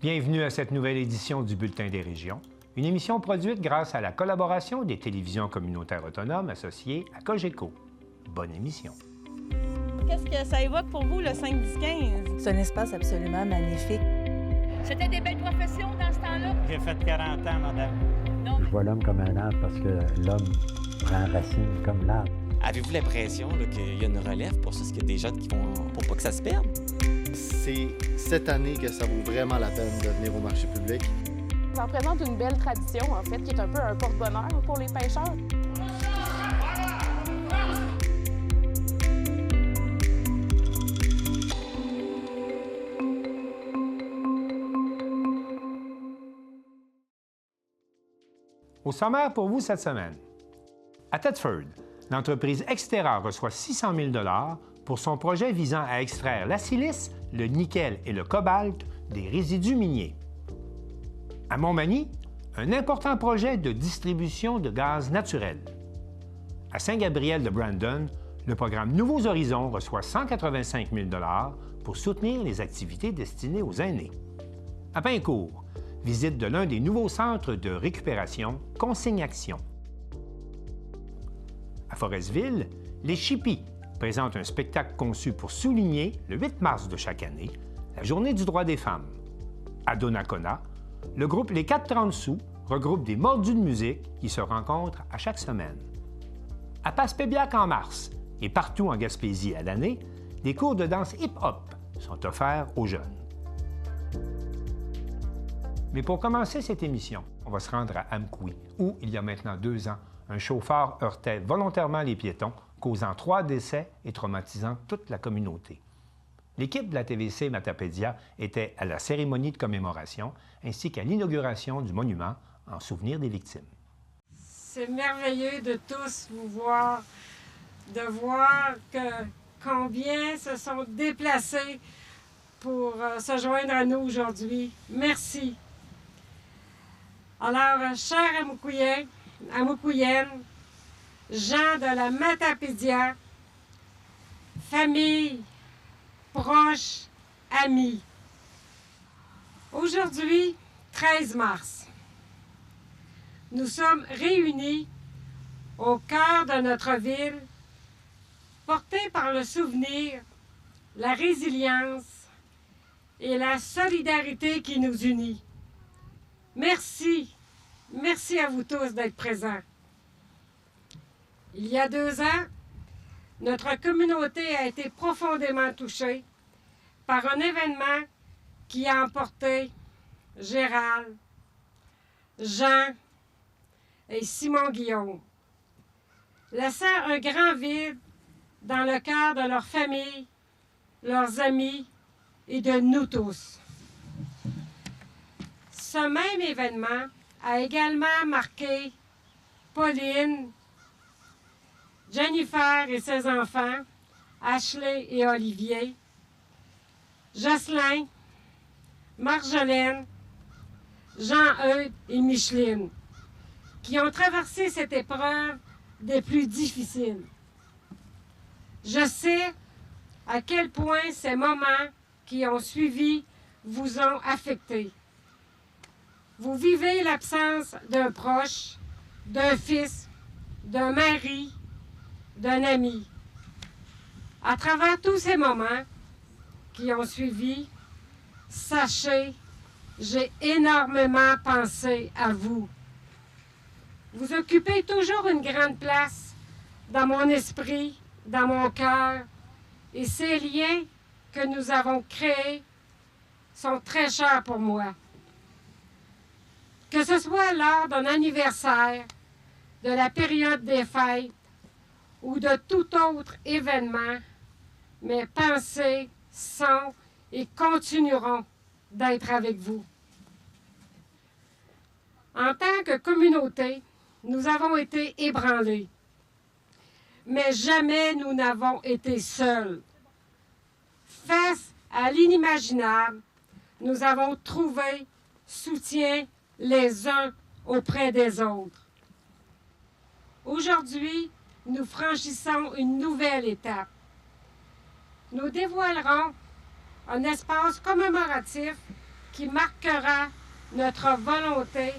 Bienvenue à cette nouvelle édition du Bulletin des régions, une émission produite grâce à la collaboration des télévisions communautaires autonomes associées à Cogeco. Bonne émission. Qu'est-ce que ça évoque pour vous, le 5-10-15? C'est un espace absolument magnifique. C'était des belles professions dans ce temps-là? J'ai fait 40 ans, madame. Non. Je vois l'homme comme un arbre parce que l'homme prend racine comme l'arbre. Avez-vous l'impression qu'il y a une relève pour ça? Est-ce qu'il y a des gens qui vont pour pas que ça se perde? C'est cette année que ça vaut vraiment la peine de venir au marché public. Ça représente une belle tradition, en fait, qui est un peu un porte-bonheur pour les pêcheurs. Au sommaire pour vous cette semaine. À Thetford, l'entreprise Exterra reçoit 600 000 $ pour son projet visant à extraire la silice, le nickel et le cobalt des résidus miniers. À Montmagny, un important projet de distribution de gaz naturel. À Saint-Gabriel-de-Brandon, le programme Nouveaux Horizons reçoit 185 000 $ pour soutenir les activités destinées aux aînés. À Pincourt, visite de l'un des nouveaux centres de récupération, Consigne Action. À Forestville, les Chippies présentent un spectacle conçu pour souligner, le 8 mars de chaque année, la Journée du droit des femmes. À Donnacona, le groupe Les 430 sous regroupe des mordus de musique qui se rencontrent à chaque semaine. À Passepébiac en mars et partout en Gaspésie à l'année, des cours de danse hip-hop sont offerts aux jeunes. Mais pour commencer cette émission, on va se rendre à Amqui, où, il y a maintenant 2 ans, un chauffeur heurtait volontairement les piétons, causant 3 décès et traumatisant toute la communauté. L'équipe de la TVC Matapédia était à la cérémonie de commémoration ainsi qu'à l'inauguration du monument en souvenir des victimes. C'est merveilleux de tous vous voir, de voir combien se sont déplacés pour se joindre à nous aujourd'hui. Merci. Alors, chers Amoukouyens, Amoukouyennes, gens de la Matapédia, famille, proches, amis. Aujourd'hui, 13 mars, nous sommes réunis au cœur de notre ville, portés par le souvenir, la résilience et la solidarité qui nous unit. Merci, merci à vous tous d'être présents. Il y a 2 ans, notre communauté a été profondément touchée par un événement qui a emporté Gérald, Jean et Simon Guillaume, laissant un grand vide dans le cœur de leur famille, leurs amis et de nous tous. Ce même événement a également marqué Pauline, Jennifer et ses enfants, Ashley et Olivier, Jocelyn, Marjolaine, Jean-Eudes et Micheline, qui ont traversé cette épreuve des plus difficiles. Je sais à quel point ces moments qui ont suivi vous ont affecté. Vous vivez l'absence d'un proche, d'un fils, d'un mari, d'un ami. À travers tous ces moments qui ont suivi, sachez, j'ai énormément pensé à vous. Vous occupez toujours une grande place dans mon esprit, dans mon cœur, et ces liens que nous avons créés sont très chers pour moi. Que ce soit lors d'un anniversaire, de la période des fêtes ou de tout autre événement, mes pensées sont et continueront d'être avec vous. En tant que communauté, nous avons été ébranlés, mais jamais nous n'avons été seuls. Face à l'inimaginable, nous avons trouvé soutien les uns auprès des autres. Aujourd'hui, nous franchissons une nouvelle étape. Nous dévoilerons un espace commémoratif qui marquera notre volonté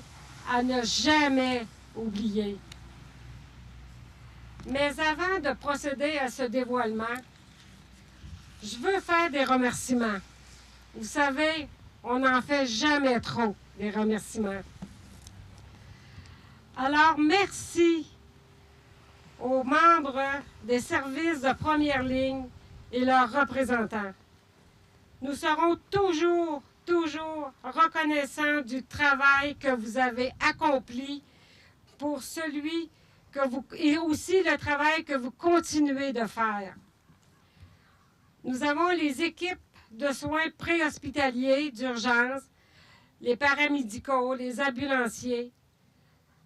à ne jamais oublier. Mais avant de procéder à ce dévoilement, je veux faire des remerciements. Vous savez, on n'en fait jamais trop, des remerciements. Alors, merci aux membres des services de première ligne et leurs représentants. Nous serons toujours reconnaissants du travail que vous avez accompli pour celui que vous, et aussi le travail que vous continuez de faire. Nous avons les équipes de soins préhospitaliers d'urgence, les paramédicaux, les ambulanciers.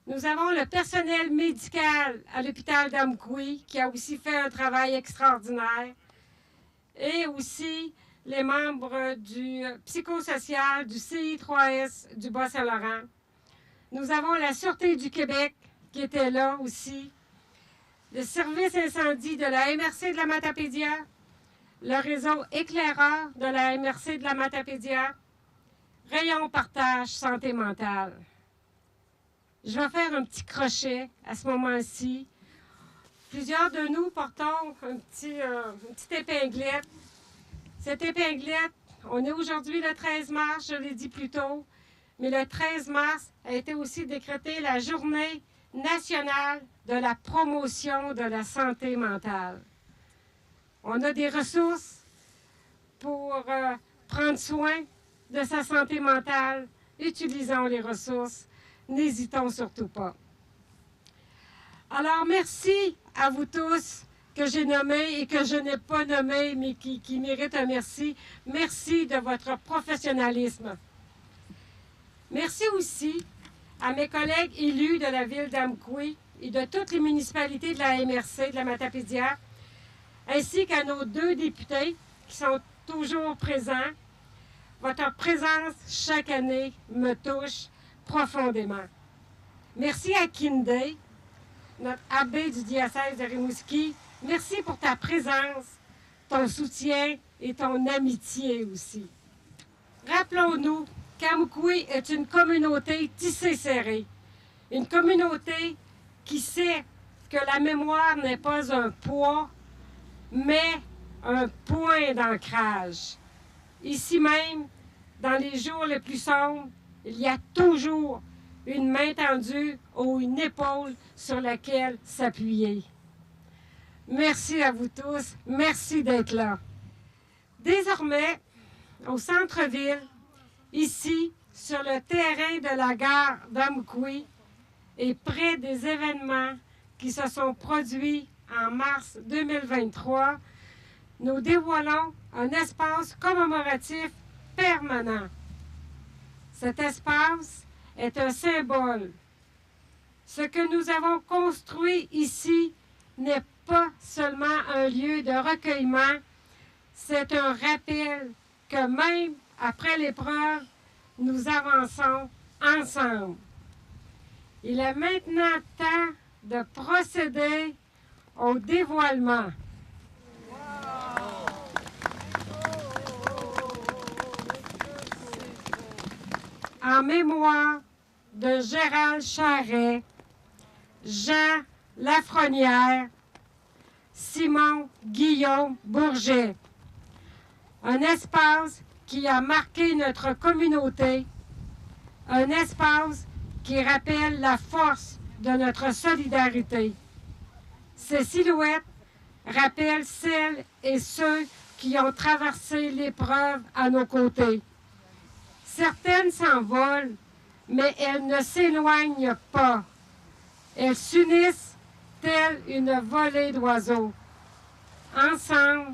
Nous avons le personnel médical à l'hôpital d'Amqui qui a aussi fait un travail extraordinaire et aussi les membres du psychosocial, du CI3S du Bas-Saint-Laurent. Nous avons la Sûreté du Québec qui était là aussi, le service incendie de la MRC de la Matapédia, le réseau éclaireur de la MRC de la Matapédia, Rayon Partage Santé mentale. Je vais faire un petit crochet à ce moment-ci. Plusieurs de nous portons une petite épinglette. Cette épinglette, on est aujourd'hui le 13 mars, je l'ai dit plus tôt, mais le 13 mars a été aussi décrétée la Journée nationale de la promotion de la santé mentale. On a des ressources pour prendre soin de sa santé mentale. Utilisons les ressources. N'hésitons surtout pas. Alors, merci à vous tous que j'ai nommés et que je n'ai pas nommés, mais qui méritent un merci. Merci de votre professionnalisme. Merci aussi à mes collègues élus de la ville d'Amqui et de toutes les municipalités de la MRC de la Matapédia, ainsi qu'à nos 2 députés qui sont toujours présents. Votre présence chaque année me touche profondément. Merci à Kinde, notre abbé du diocèse de Rimouski. Merci pour ta présence, ton soutien et ton amitié aussi. Rappelons-nous qu'Amqui est une communauté tissée serrée, une communauté qui sait que la mémoire n'est pas un poids, mais un point d'ancrage. Ici même, dans les jours les plus sombres, il y a toujours une main tendue ou une épaule sur laquelle s'appuyer. Merci à vous tous. Merci d'être là. Désormais, au centre-ville, ici, sur le terrain de la gare d'Amqui et près des événements qui se sont produits en mars 2023, nous dévoilons un espace commémoratif permanent. Cet espace est un symbole. Ce que nous avons construit ici n'est pas seulement un lieu de recueillement, c'est un rappel que même après l'épreuve, nous avançons ensemble. Il est maintenant temps de procéder au dévoilement. En mémoire de Gérald Charret, Jean Lafrenière, Simon Guillaume Bourget. Un espace qui a marqué notre communauté, un espace qui rappelle la force de notre solidarité. Ces silhouettes rappellent celles et ceux qui ont traversé l'épreuve à nos côtés. Certaines s'envolent, mais elles ne s'éloignent pas. Elles s'unissent telle une volée d'oiseaux. Ensemble,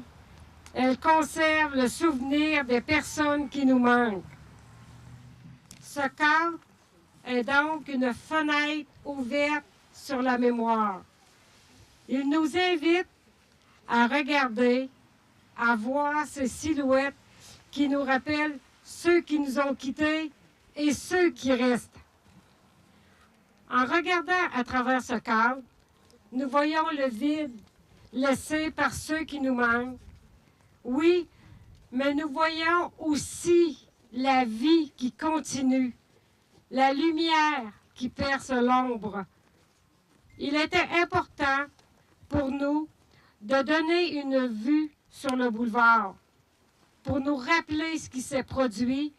elles conservent le souvenir des personnes qui nous manquent. Ce cadre est donc une fenêtre ouverte sur la mémoire. Il nous invite à regarder, à voir ces silhouettes qui nous rappellent ceux qui nous ont quittés et ceux qui restent. En regardant à travers ce cadre, nous voyons le vide laissé par ceux qui nous manquent. Oui, mais nous voyons aussi la vie qui continue, la lumière qui perce l'ombre. Il était important pour nous de donner une vue sur le boulevard, pour nous rappeler ce qui s'est produit,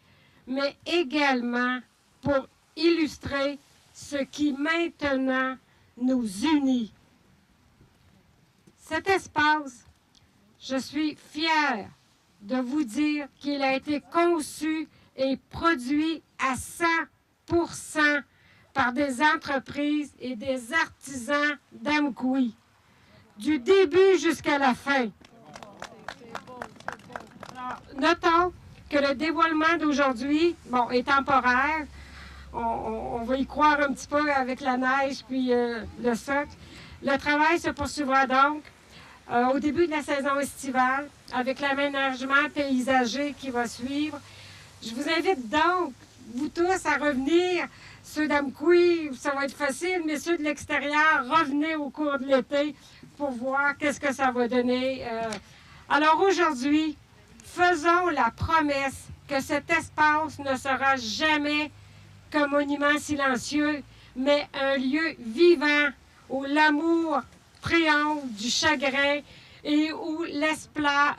mais également pour illustrer ce qui maintenant nous unit. Cet espace, je suis fière de vous dire qu'il a été conçu et produit à 100% par des entreprises et des artisans d'Amkoui, du début jusqu'à la fin. Alors, notons que le dévoilement d'aujourd'hui, est temporaire. On va y croire un petit peu avec la neige puis le socle. Le travail se poursuivra donc au début de la saison estivale avec l'aménagement paysager qui va suivre. Je vous invite donc, vous tous, à revenir. Ceux d'Amkoui, ça va être facile, mais ceux de l'extérieur, revenez au cours de l'été pour voir qu'est-ce que ça va donner. Alors aujourd'hui, faisons la promesse que cet espace ne sera jamais qu'un monument silencieux, mais un lieu vivant où l'amour triomphe du chagrin et où l'espoir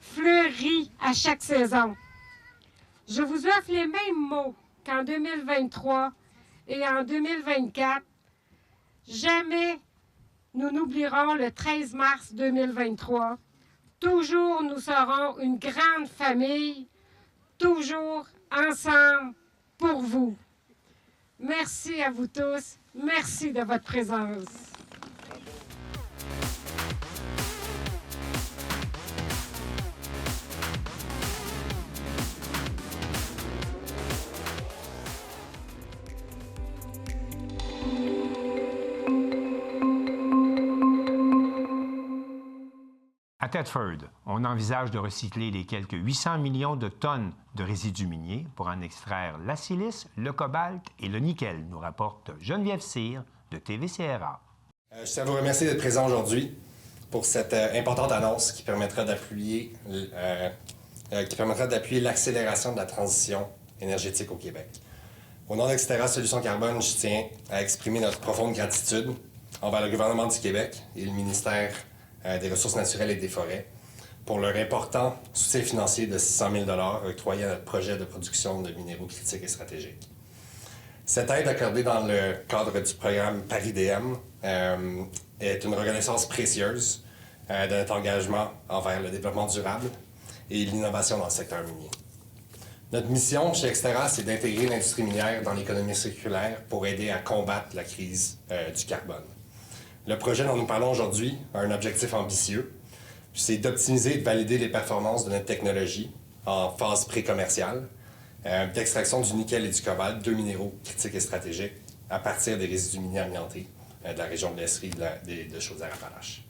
fleurit à chaque saison. Je vous offre les mêmes mots qu'en 2023 et en 2024. Jamais nous n'oublierons le 13 mars 2023. Toujours nous serons une grande famille, toujours ensemble pour vous. Merci à vous tous. Merci de votre présence. À Thetford, on envisage de recycler les quelques 800 millions de tonnes de résidus miniers pour en extraire la silice, le cobalt et le nickel, nous rapporte Geneviève Cyr de TVCRA. Je tiens à vous remercier d'être présent aujourd'hui pour cette importante annonce qui permettra d'appuyer l'accélération de la transition énergétique au Québec. Au nom d'Extera Solutions Carbone, je tiens à exprimer notre profonde gratitude envers le gouvernement du Québec et le ministère des Ressources naturelles et des Forêts pour leur important soutien financier de 600 000 $ octroyé à notre projet de production de minéraux critiques et stratégiques. Cette aide accordée dans le cadre du programme Paris-DM est une reconnaissance précieuse de notre engagement envers le développement durable et l'innovation dans le secteur minier. Notre mission chez Extera, c'est d'intégrer l'industrie minière dans l'économie circulaire pour aider à combattre la crise du carbone. Le projet dont nous parlons aujourd'hui a un objectif ambitieux, c'est d'optimiser et de valider les performances de notre technologie en phase pré-commerciale, d'extraction du nickel et du cobalt, deux minéraux critiques et stratégiques, à partir des résidus miniers amiantés de la région de l'Estrie de Chaudière-Appalaches.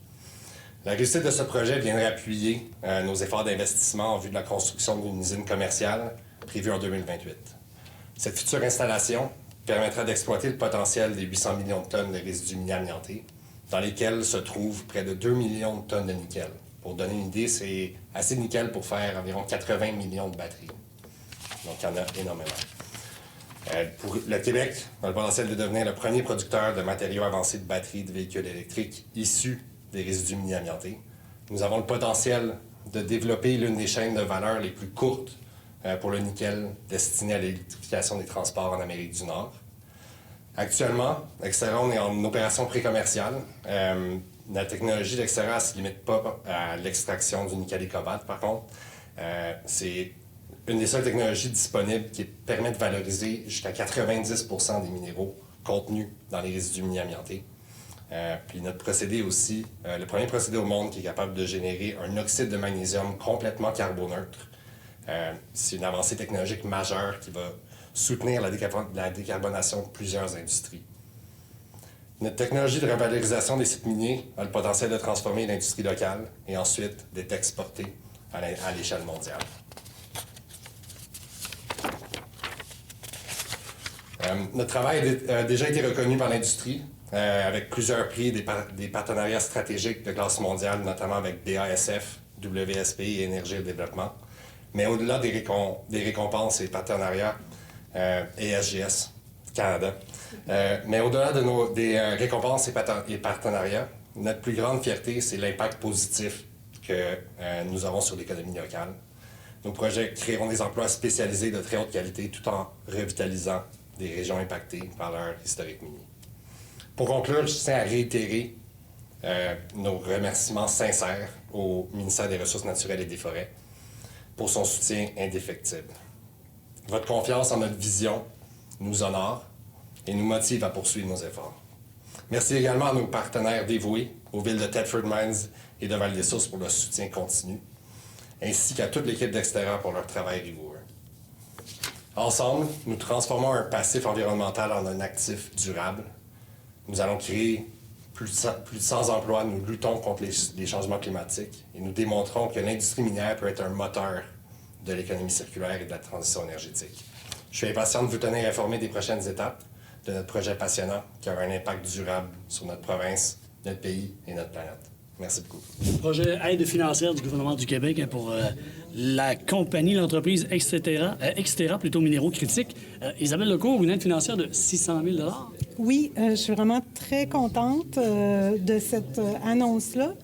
La réussite de ce projet viendrait appuyer nos efforts d'investissement en vue de la construction d'une usine commerciale prévue en 2028. Cette future installation permettra d'exploiter le potentiel des 800 millions de tonnes de résidus miniers amiantés, dans lesquels se trouvent près de 2 millions de tonnes de nickel. Pour donner une idée, c'est assez de nickel pour faire environ 80 millions de batteries. Donc, il y en a énormément. Pour le Québec, a le potentiel de devenir le premier producteur de matériaux avancés de batteries de véhicules électriques issus des résidus miniers amiantés. Nous avons le potentiel de développer l'une des chaînes de valeur les plus courtes pour le nickel destiné à l'électrification des transports en Amérique du Nord. Actuellement, Extera, on est en opération pré-commerciale. La technologie d'Extera ne se limite pas à l'extraction du nickel et cobalt, par contre. C'est une des seules technologies disponibles qui permet de valoriser jusqu'à 90 % des minéraux contenus dans les résidus miniers amiantés. Puis notre procédé aussi, le premier procédé au monde qui est capable de générer un oxyde de magnésium complètement carboneutre. C'est une avancée technologique majeure qui va soutenir la décarbonation de plusieurs industries. Notre technologie de revalorisation des sites miniers a le potentiel de transformer l'industrie locale et ensuite d'être exportée à l'échelle mondiale. Notre travail a déjà été reconnu par l'industrie avec plusieurs prix, des partenariats stratégiques de classe mondiale, notamment avec BASF, WSP et Énergie et Développement. Mais au-delà des récompenses et partenariats, et SGS Canada, mais au-delà des récompenses et partenariats, notre plus grande fierté, c'est l'impact positif que nous avons sur l'économie locale. Nos projets créeront des emplois spécialisés de très haute qualité tout en revitalisant des régions impactées par leur historique minier. Pour conclure, je tiens à réitérer nos remerciements sincères au ministère des Ressources naturelles et des Forêts pour son soutien indéfectible. Votre confiance en notre vision nous honore et nous motive à poursuivre nos efforts. Merci également à nos partenaires dévoués, aux villes de Thetford Mines et de Val-des-Sources pour leur soutien continu, ainsi qu'à toute l'équipe d'Extera pour leur travail rigoureux. Ensemble, nous transformons un passif environnemental en un actif durable. Nous allons créer plus de 100 emplois, nous luttons contre les changements climatiques et nous démontrons que l'industrie minière peut être un moteur de l'économie circulaire et de la transition énergétique. Je suis impatient de vous tenir informé des prochaines étapes de notre projet passionnant qui aura un impact durable sur notre province, notre pays et notre planète. Merci beaucoup. Projet aide financière du gouvernement du Québec pour la compagnie, l'entreprise Extera, plutôt minéraux critiques. Isabelle Lecourt, une aide financière de 600 000 $. Oui, je suis vraiment très contente de cette annonce-là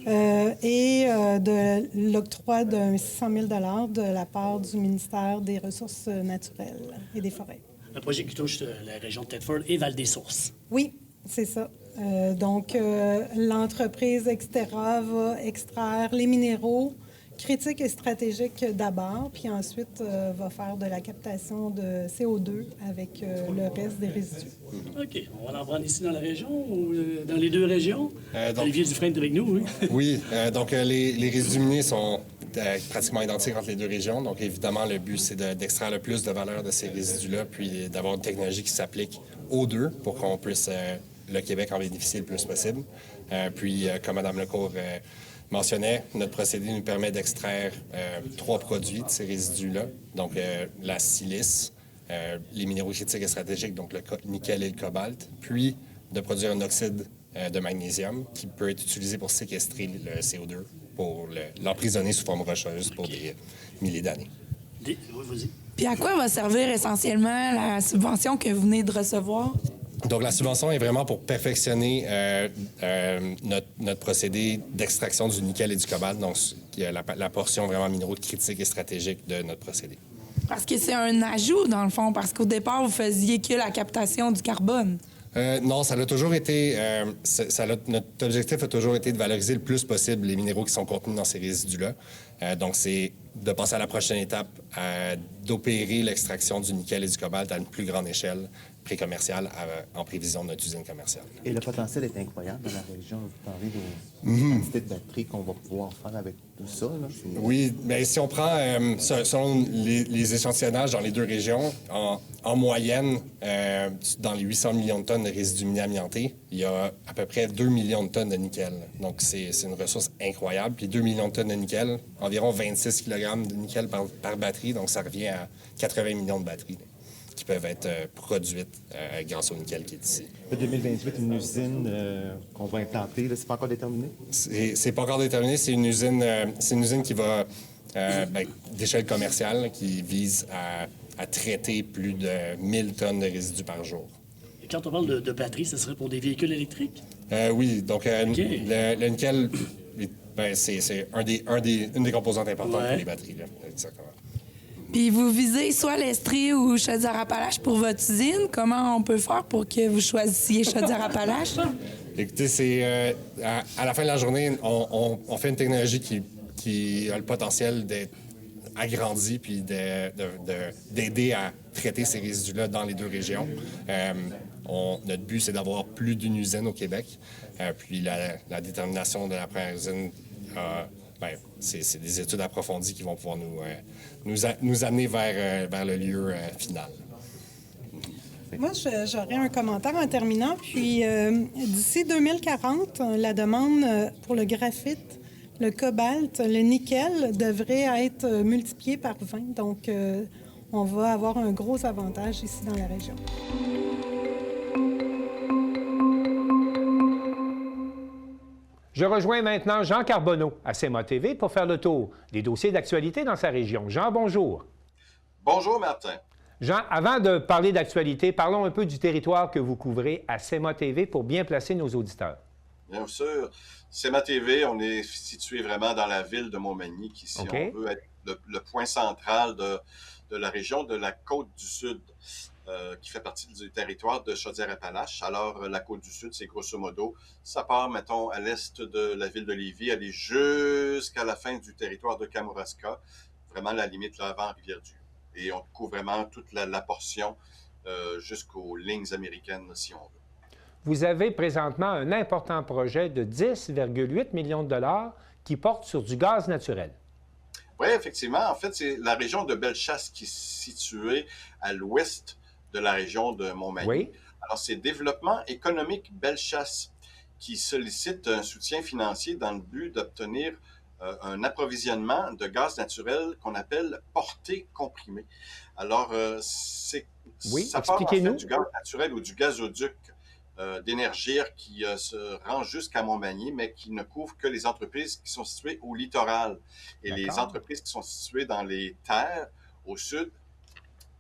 et de l'octroi d'un 600 000 $ de la part du ministère des Ressources naturelles et des Forêts. Un projet qui touche la région de Thetford et Val-des-Sources. Oui, c'est ça. Donc, l'entreprise Extera va extraire les minéraux critiques et stratégiques d'abord, puis ensuite va faire de la captation de CO2 avec le reste des résidus. OK. On va en prendre ici dans la région ou dans les deux régions? Olivier Dufresne est avec nous, oui. Oui. Donc, les résidus miniers sont pratiquement identiques entre les deux régions. Donc, évidemment, le but, c'est d'extraire le plus de valeur de ces résidus-là, puis d'avoir une technologie qui s'applique aux deux pour qu'on puisse, le Québec, en bénéficier le plus possible. Puis, comme Mme Lecourt mentionnait, notre procédé nous permet d'extraire 3 produits de ces résidus-là. Donc, la silice, les minéraux critiques et stratégiques, donc le nickel et le cobalt, puis de produire un oxyde de magnésium qui peut être utilisé pour séquestrer le CO2, pour l'emprisonner sous forme rocheuse pour des milliers d'années. Oui, vas-y. Puis à quoi va servir essentiellement la subvention que vous venez de recevoir? Donc, la subvention est vraiment pour perfectionner notre procédé d'extraction du nickel et du cobalt, donc la portion vraiment minéraux critiques et stratégiques de notre procédé. Parce que c'est un ajout, dans le fond, parce qu'au départ, vous faisiez que la captation du carbone. Non, ça a toujours été... notre objectif a toujours été de valoriser le plus possible les minéraux qui sont contenus dans ces résidus-là. Donc, c'est de passer à la prochaine étape, d'opérer l'extraction du nickel et du cobalt à une plus grande échelle pré-commerciale en prévision de notre usine commerciale. Et le potentiel est incroyable dans la région. Vous parlez des quantités de batteries qu'on va pouvoir faire avec tout ça. Là. Oui, bien, si on prend, selon les échantillonnages dans les deux régions, en moyenne, dans les 800 millions de tonnes de résidus miniers amiantés, il y a à peu près 2 millions de tonnes de nickel. Donc, c'est une ressource incroyable. Puis 2 millions de tonnes de nickel, environ 26 kg de nickel par batterie. Donc, ça revient à 80 millions de batteries qui peuvent être produites grâce au nickel qui est ici. 2028, une usine qu'on va implanter, c'est pas encore déterminé? C'est pas encore déterminé. C'est une usine qui va, d'échelle commerciale, qui vise à traiter plus de 1000 tonnes de résidus par jour. Et quand on parle de batterie, ce serait pour des véhicules électriques? Oui. Donc, le nickel, c'est une des composantes importantes pour les batteries. Là. Exactement. Puis vous visez soit l'Estrie ou Chaudière-Appalaches pour votre usine. Comment on peut faire pour que vous choisissiez Chaudière-Appalaches? Écoutez, c'est à la fin de la journée, on fait une technologie qui a le potentiel d'être agrandie puis d'aider à traiter ces résidus-là dans les deux régions. Notre but, c'est d'avoir plus d'une usine au Québec. Puis la détermination de la première usine, c'est des études approfondies qui vont pouvoir nous amener vers le lieu final. Moi, j'aurais un commentaire en terminant. Puis, d'ici 2040, la demande pour le graphite, le cobalt, le nickel devrait être multipliée par 20. Donc, on va avoir un gros avantage ici dans la région. Je rejoins maintenant Jean Carbonneau à CMA TV pour faire le tour des dossiers d'actualité dans sa région. Jean, bonjour. Bonjour, Martin. Jean, avant de parler d'actualité, parlons un peu du territoire que vous couvrez à CMA TV pour bien placer nos auditeurs. Bien sûr. CMA TV, on est situé vraiment dans la ville de Montmagny, qui, si on veut, être le point central de la région de la Côte-du-Sud, qui fait partie du territoire de Chaudière-Appalaches. Alors, la Côte-du-Sud, c'est grosso modo, ça part, mettons, à l'est de la ville de Lévis, aller jusqu'à la fin du territoire de Kamouraska, vraiment la limite là, avant Rivière-du-Loup. Et on couvre vraiment toute la portion jusqu'aux lignes américaines, si on veut. Vous avez présentement un important projet de 10,8 millions de dollars qui porte sur du gaz naturel. Oui, effectivement. En fait, c'est la région de Bellechasse qui est située à l'ouest de la région de Montmagny. Oui. Alors, c'est Développement économique Bellechasse qui sollicite un soutien financier dans le but d'obtenir un approvisionnement de gaz naturel qu'on appelle portée comprimée. Alors, ça part en fait du gaz naturel ou du gazoduc d'Énergir qui se rend jusqu'à Montmagny, mais qui ne couvre que les entreprises qui sont situées au littoral. Et les entreprises qui sont situées dans les terres, au sud,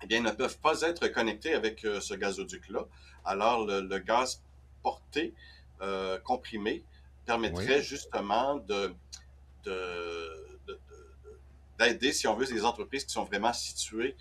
eh bien, ne peuvent pas être connectées avec ce gazoduc-là. Alors, le gaz porté, comprimé, permettrait justement d'aider, si on veut, ces entreprises qui sont vraiment situées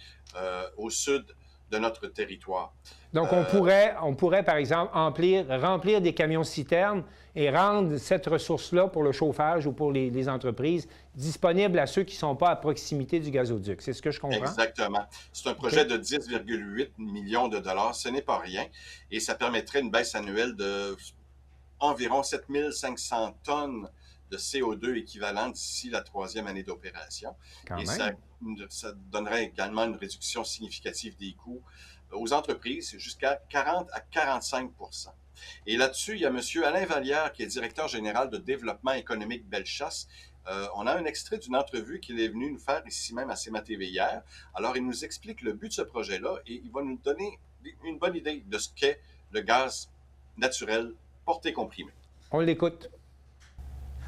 au sud de notre territoire. Donc, on pourrait, par exemple, remplir des camions-citernes et rendre cette ressource-là pour le chauffage ou pour les entreprises disponible à ceux qui ne sont pas à proximité du gazoduc. C'est ce que je comprends? Exactement. C'est un projet de 10,8 millions de dollars. Ce n'est pas rien. Et ça permettrait une baisse annuelle de environ 7500 tonnes de CO2 équivalent d'ici la 3e année d'opération. Et ça donnerait également une réduction significative des coûts aux entreprises, jusqu'à 40 à 45 %. Et là-dessus, il y a M. Alain Vallière, qui est directeur général de Développement économique Bellechasse. On a un extrait d'une entrevue qu'il est venu nous faire ici même à CMA TV hier. Alors, il nous explique le but de ce projet-là et il va nous donner une bonne idée de ce qu'est le gaz naturel porté comprimé. On l'écoute.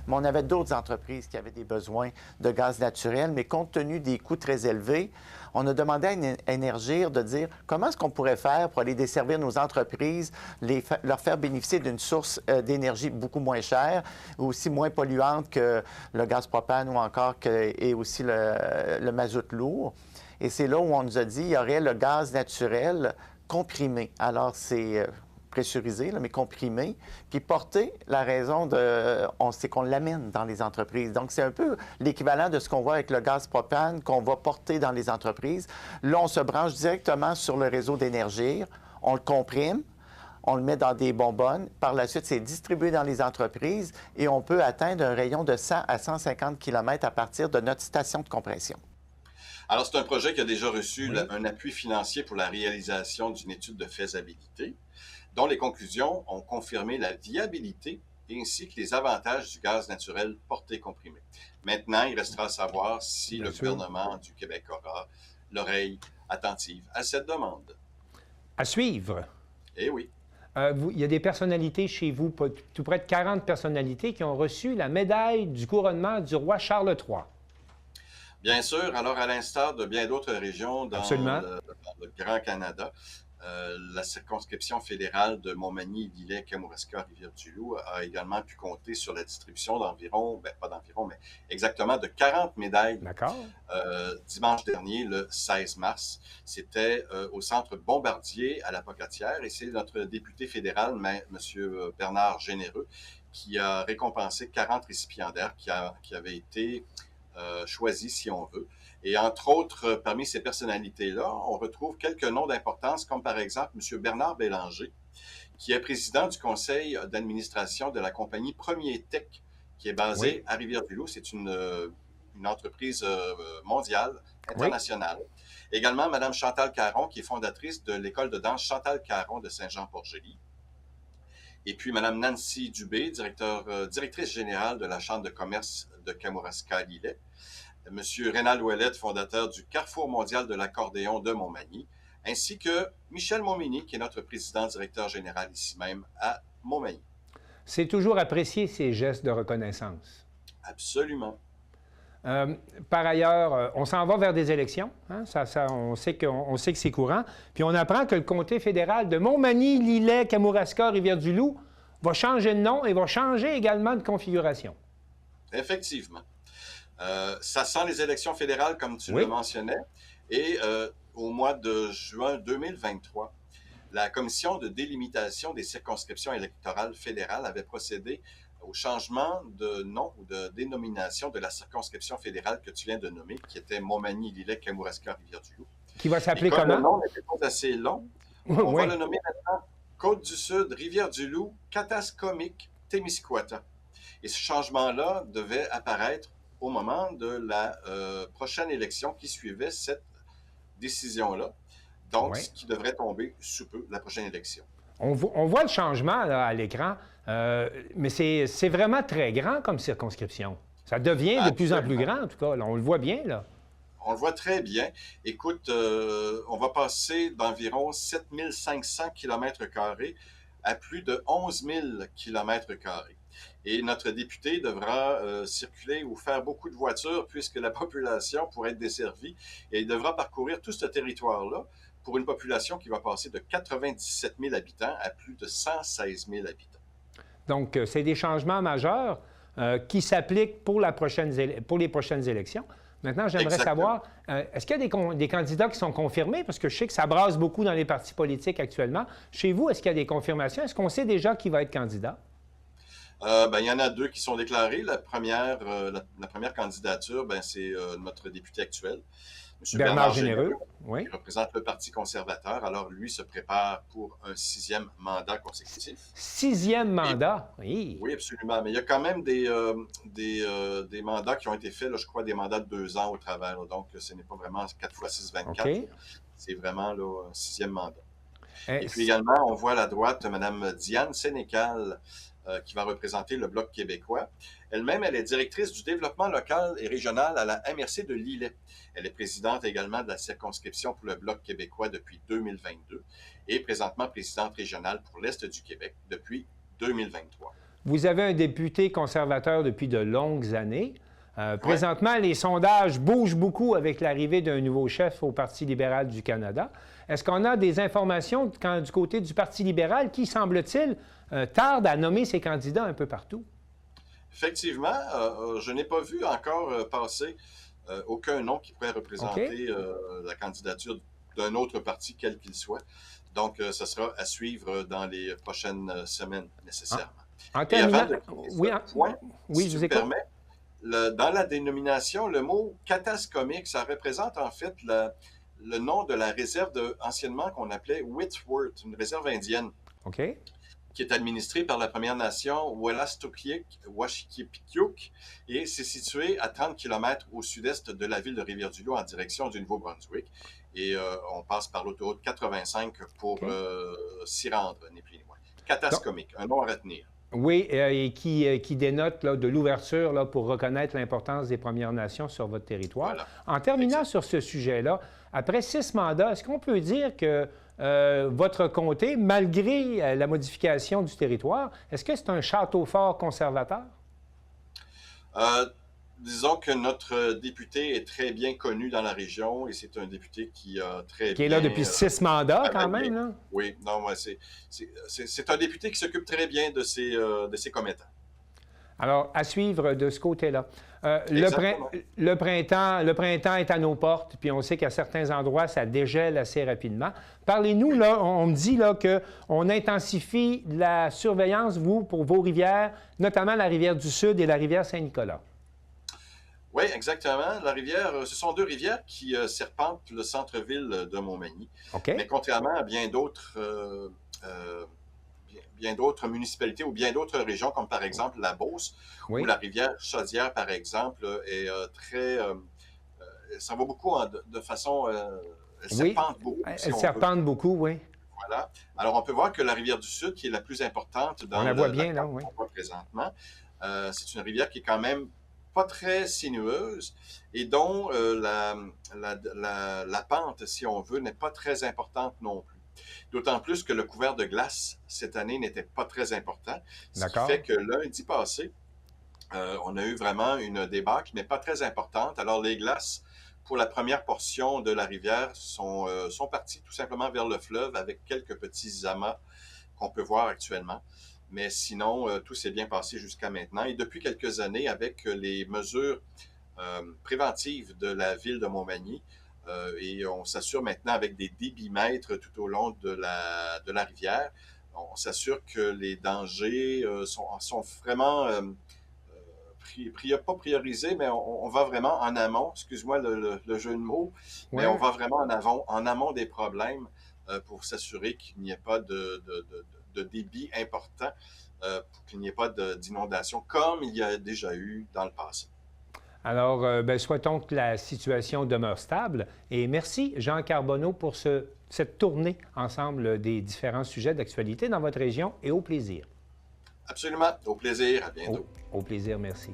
Mais on avait d'autres entreprises qui avaient des besoins de gaz naturel, mais compte tenu des coûts très élevés, on a demandé à Énergir de dire comment est-ce qu'on pourrait faire pour aller desservir nos entreprises, leur faire bénéficier d'une source d'énergie beaucoup moins chère, aussi moins polluante que le gaz propane ou encore et aussi le mazout lourd. Et c'est là où on nous a dit qu'il y aurait le gaz naturel comprimé. Alors, c'est pressurisé, là, mais comprimé, puis porté, la raison c'est qu'on l'amène dans les entreprises. Donc, c'est un peu l'équivalent de ce qu'on voit avec le gaz propane qu'on va porter dans les entreprises. Là, on se branche directement sur le réseau d'Énergir, on le comprime, on le met dans des bonbonnes. Par la suite, c'est distribué dans les entreprises et on peut atteindre un rayon de 100 à 150 km à partir de notre station de compression. Alors, c'est un projet qui a déjà reçu un appui financier pour la réalisation d'une étude de faisabilité, dont les conclusions ont confirmé la viabilité ainsi que les avantages du gaz naturel porté comprimé. Maintenant, il restera à savoir si le gouvernement du Québec aura l'oreille attentive à cette demande. À suivre. Eh oui. Il y a des personnalités chez vous, tout près de 40 personnalités, qui ont reçu la médaille du couronnement du roi Charles III. Bien sûr. Alors, à l'instar de bien d'autres régions dans le Grand Canada, la circonscription fédérale de Montmagny, Lillet, Kamouraska, Rivière-du-Loup a également pu compter sur la distribution d'environ, mais exactement de 40 médailles. D'accord. Dimanche dernier, le 16 mars, c'était au centre Bombardier à la Pocatière et c'est notre député fédéral, M. Bernard Généreux, qui a récompensé 40 récipiendaires qui avaient été choisis, si on veut. Et entre autres, parmi ces personnalités-là, on retrouve quelques noms d'importance, comme par exemple M. Bernard Bélanger, qui est président du conseil d'administration de la compagnie Premier Tech, qui est basée à Rivière-du-Loup. C'est une entreprise mondiale, internationale. Également, Mme Chantal Caron, qui est fondatrice de l'école de danse Chantal Caron de Saint-Jean-Port-Joli. Et puis, Mme Nancy Dubé, directrice générale de la Chambre de commerce de Kamouraska-Lillet. M. Rénal Ouellette, fondateur du Carrefour mondial de l'accordéon de Montmagny, ainsi que Michel Montminy, qui est notre président-directeur général ici même à Montmagny. c'est toujours apprécié ces gestes de reconnaissance. Absolument. Par ailleurs, on s'en va vers des élections. Hein? On sait que c'est courant. Puis on apprend que le comté fédéral de Montmagny, Lillet, Kamouraska, Rivière-du-Loup va changer de nom et va changer également de configuration. Effectivement. Ça sent les élections fédérales, comme tu le mentionnais. Et au mois de juin 2023, la Commission de délimitation des circonscriptions électorales fédérales avait procédé au changement de nom ou de dénomination de la circonscription fédérale que tu viens de nommer, qui était Montmagny, Lillet, Kamouraska, Rivière-du-Loup. Qui va s'appeler comment? Le nom était pas assez long. On va le nommer maintenant Côte-du-Sud, Rivière-du-Loup, Katascomique, Témiscouata. Et ce changement-là devait apparaître au moment de la prochaine élection qui suivait cette décision-là. Donc, ce qui devrait tomber sous peu, la prochaine élection. On voit le changement là, à l'écran, mais c'est vraiment très grand comme circonscription. Ça devient de plus en plus grand, en tout cas. Là, on le voit bien, là. On le voit très bien. Écoute, on va passer d'environ 7500 km² à plus de 11 000 km². Et notre député devra circuler ou faire beaucoup de voitures puisque la population pourrait être desservie. Et il devra parcourir tout ce territoire-là pour une population qui va passer de 97 000 habitants à plus de 116 000 habitants. Donc, c'est des changements majeurs qui s'appliquent pour les prochaines élections. Maintenant, j'aimerais savoir, est-ce qu'il y a des candidats qui sont confirmés? Parce que je sais que ça brasse beaucoup dans les partis politiques actuellement. Chez vous, est-ce qu'il y a des confirmations? Est-ce qu'on sait déjà qui va être candidat? Il y en a deux qui sont déclarés. La première candidature, c'est notre député actuel, M. Bernard Généreux, qui représente le Parti conservateur. Alors, lui se prépare pour un 6e mandat consécutif. 6e mandat? Oui, absolument. Mais il y a quand même des mandats qui ont été faits, là, je crois, des mandats de 2 ans au travers. Là. Donc, ce n'est pas vraiment 4 x 6, 24. Okay. C'est vraiment là, un 6e mandat. Et puis également, on voit à la droite Mme Diane Sénécal, qui va représenter le Bloc québécois. Elle-même, elle est directrice du développement local et régional à la MRC de Lillet. Elle est présidente également de la circonscription pour le Bloc québécois depuis 2022 et présentement présidente régionale pour l'Est du Québec depuis 2023. Vous avez un député conservateur depuis de longues années. Présentement, les sondages bougent beaucoup avec l'arrivée d'un nouveau chef au Parti libéral du Canada. Est-ce qu'on a des informations du côté du Parti libéral qui, semble-t-il, tarde à nommer ses candidats un peu partout? Effectivement, je n'ai pas vu encore passer aucun nom qui pourrait représenter la candidature d'un autre parti, quel qu'il soit. Donc, ce sera à suivre dans les prochaines semaines nécessairement. En terminant, je vous permets, dans la dénomination, le mot Katascomique, ça représente en fait le nom de la réserve anciennement qu'on appelait Whitworth, une réserve indienne. Qui est administrée par la Première Nation Wolastoqiyik-Washikipiquk et c'est situé à 30 km au sud-est de la ville de Rivière-du-Loup en direction du Nouveau-Brunswick. Et on passe par l'autoroute 85 pour s'y rendre, ni plus ni moins. Katascomique, un nom à retenir. Oui, et qui dénote là, de l'ouverture là, pour reconnaître l'importance des Premières Nations sur votre territoire. Voilà. En terminant sur ce sujet-là, après 6 mandats, est-ce qu'on peut dire que votre comté, malgré la modification du territoire, est-ce que c'est un château fort conservateur? Disons que notre député est très bien connu dans la région et c'est un député qui a qui est là depuis 6 mandats quand même, là? Oui, non, c'est un député qui s'occupe très bien de ses commettants. Alors, à suivre de ce côté-là. Le printemps est à nos portes, puis on sait qu'à certains endroits, ça dégèle assez rapidement. Parlez-nous, là, on me dit là, qu'on intensifie la surveillance, pour vos rivières, notamment la rivière du Sud et la rivière Saint-Nicolas. Oui, exactement. La rivière, ce sont 2 rivières qui serpentent le centre-ville de Montmagny. Mais contrairement à bien d'autres municipalités ou bien d'autres régions, comme par exemple la Beauce, où la rivière Chaudière, par exemple, est ça va beaucoup de façon... elle serpente beaucoup. Elle serpente beaucoup, oui. Voilà. Alors, on peut voir que la rivière du Sud, qui est la plus importante dans présentement, c'est une rivière qui est quand même pas très sinueuse et dont la pente, si on veut, n'est pas très importante non plus. D'autant plus que le couvert de glace cette année n'était pas très important. Ce qui fait que lundi passé, on a eu vraiment une débâcle, mais pas très importante. Alors, les glaces, pour la première portion de la rivière, sont parties tout simplement vers le fleuve avec quelques petits amas qu'on peut voir actuellement. Mais sinon, tout s'est bien passé jusqu'à maintenant. Et depuis quelques années, avec les mesures préventives de la ville de Montmagny, et on s'assure maintenant avec des débitmètres tout au long de la rivière, on s'assure que les dangers sont vraiment pas priorisés, mais on va vraiment en amont, excuse-moi le jeu de mots, mais on va vraiment en amont des problèmes pour s'assurer qu'il n'y ait pas de débit important, pour qu'il n'y ait pas d'inondation comme il y a déjà eu dans le passé. Alors, souhaitons que la situation demeure stable. Et merci, Jean Carbonneau, pour cette tournée ensemble des différents sujets d'actualité dans votre région et au plaisir. Absolument. Au plaisir. À bientôt. Au plaisir. Merci.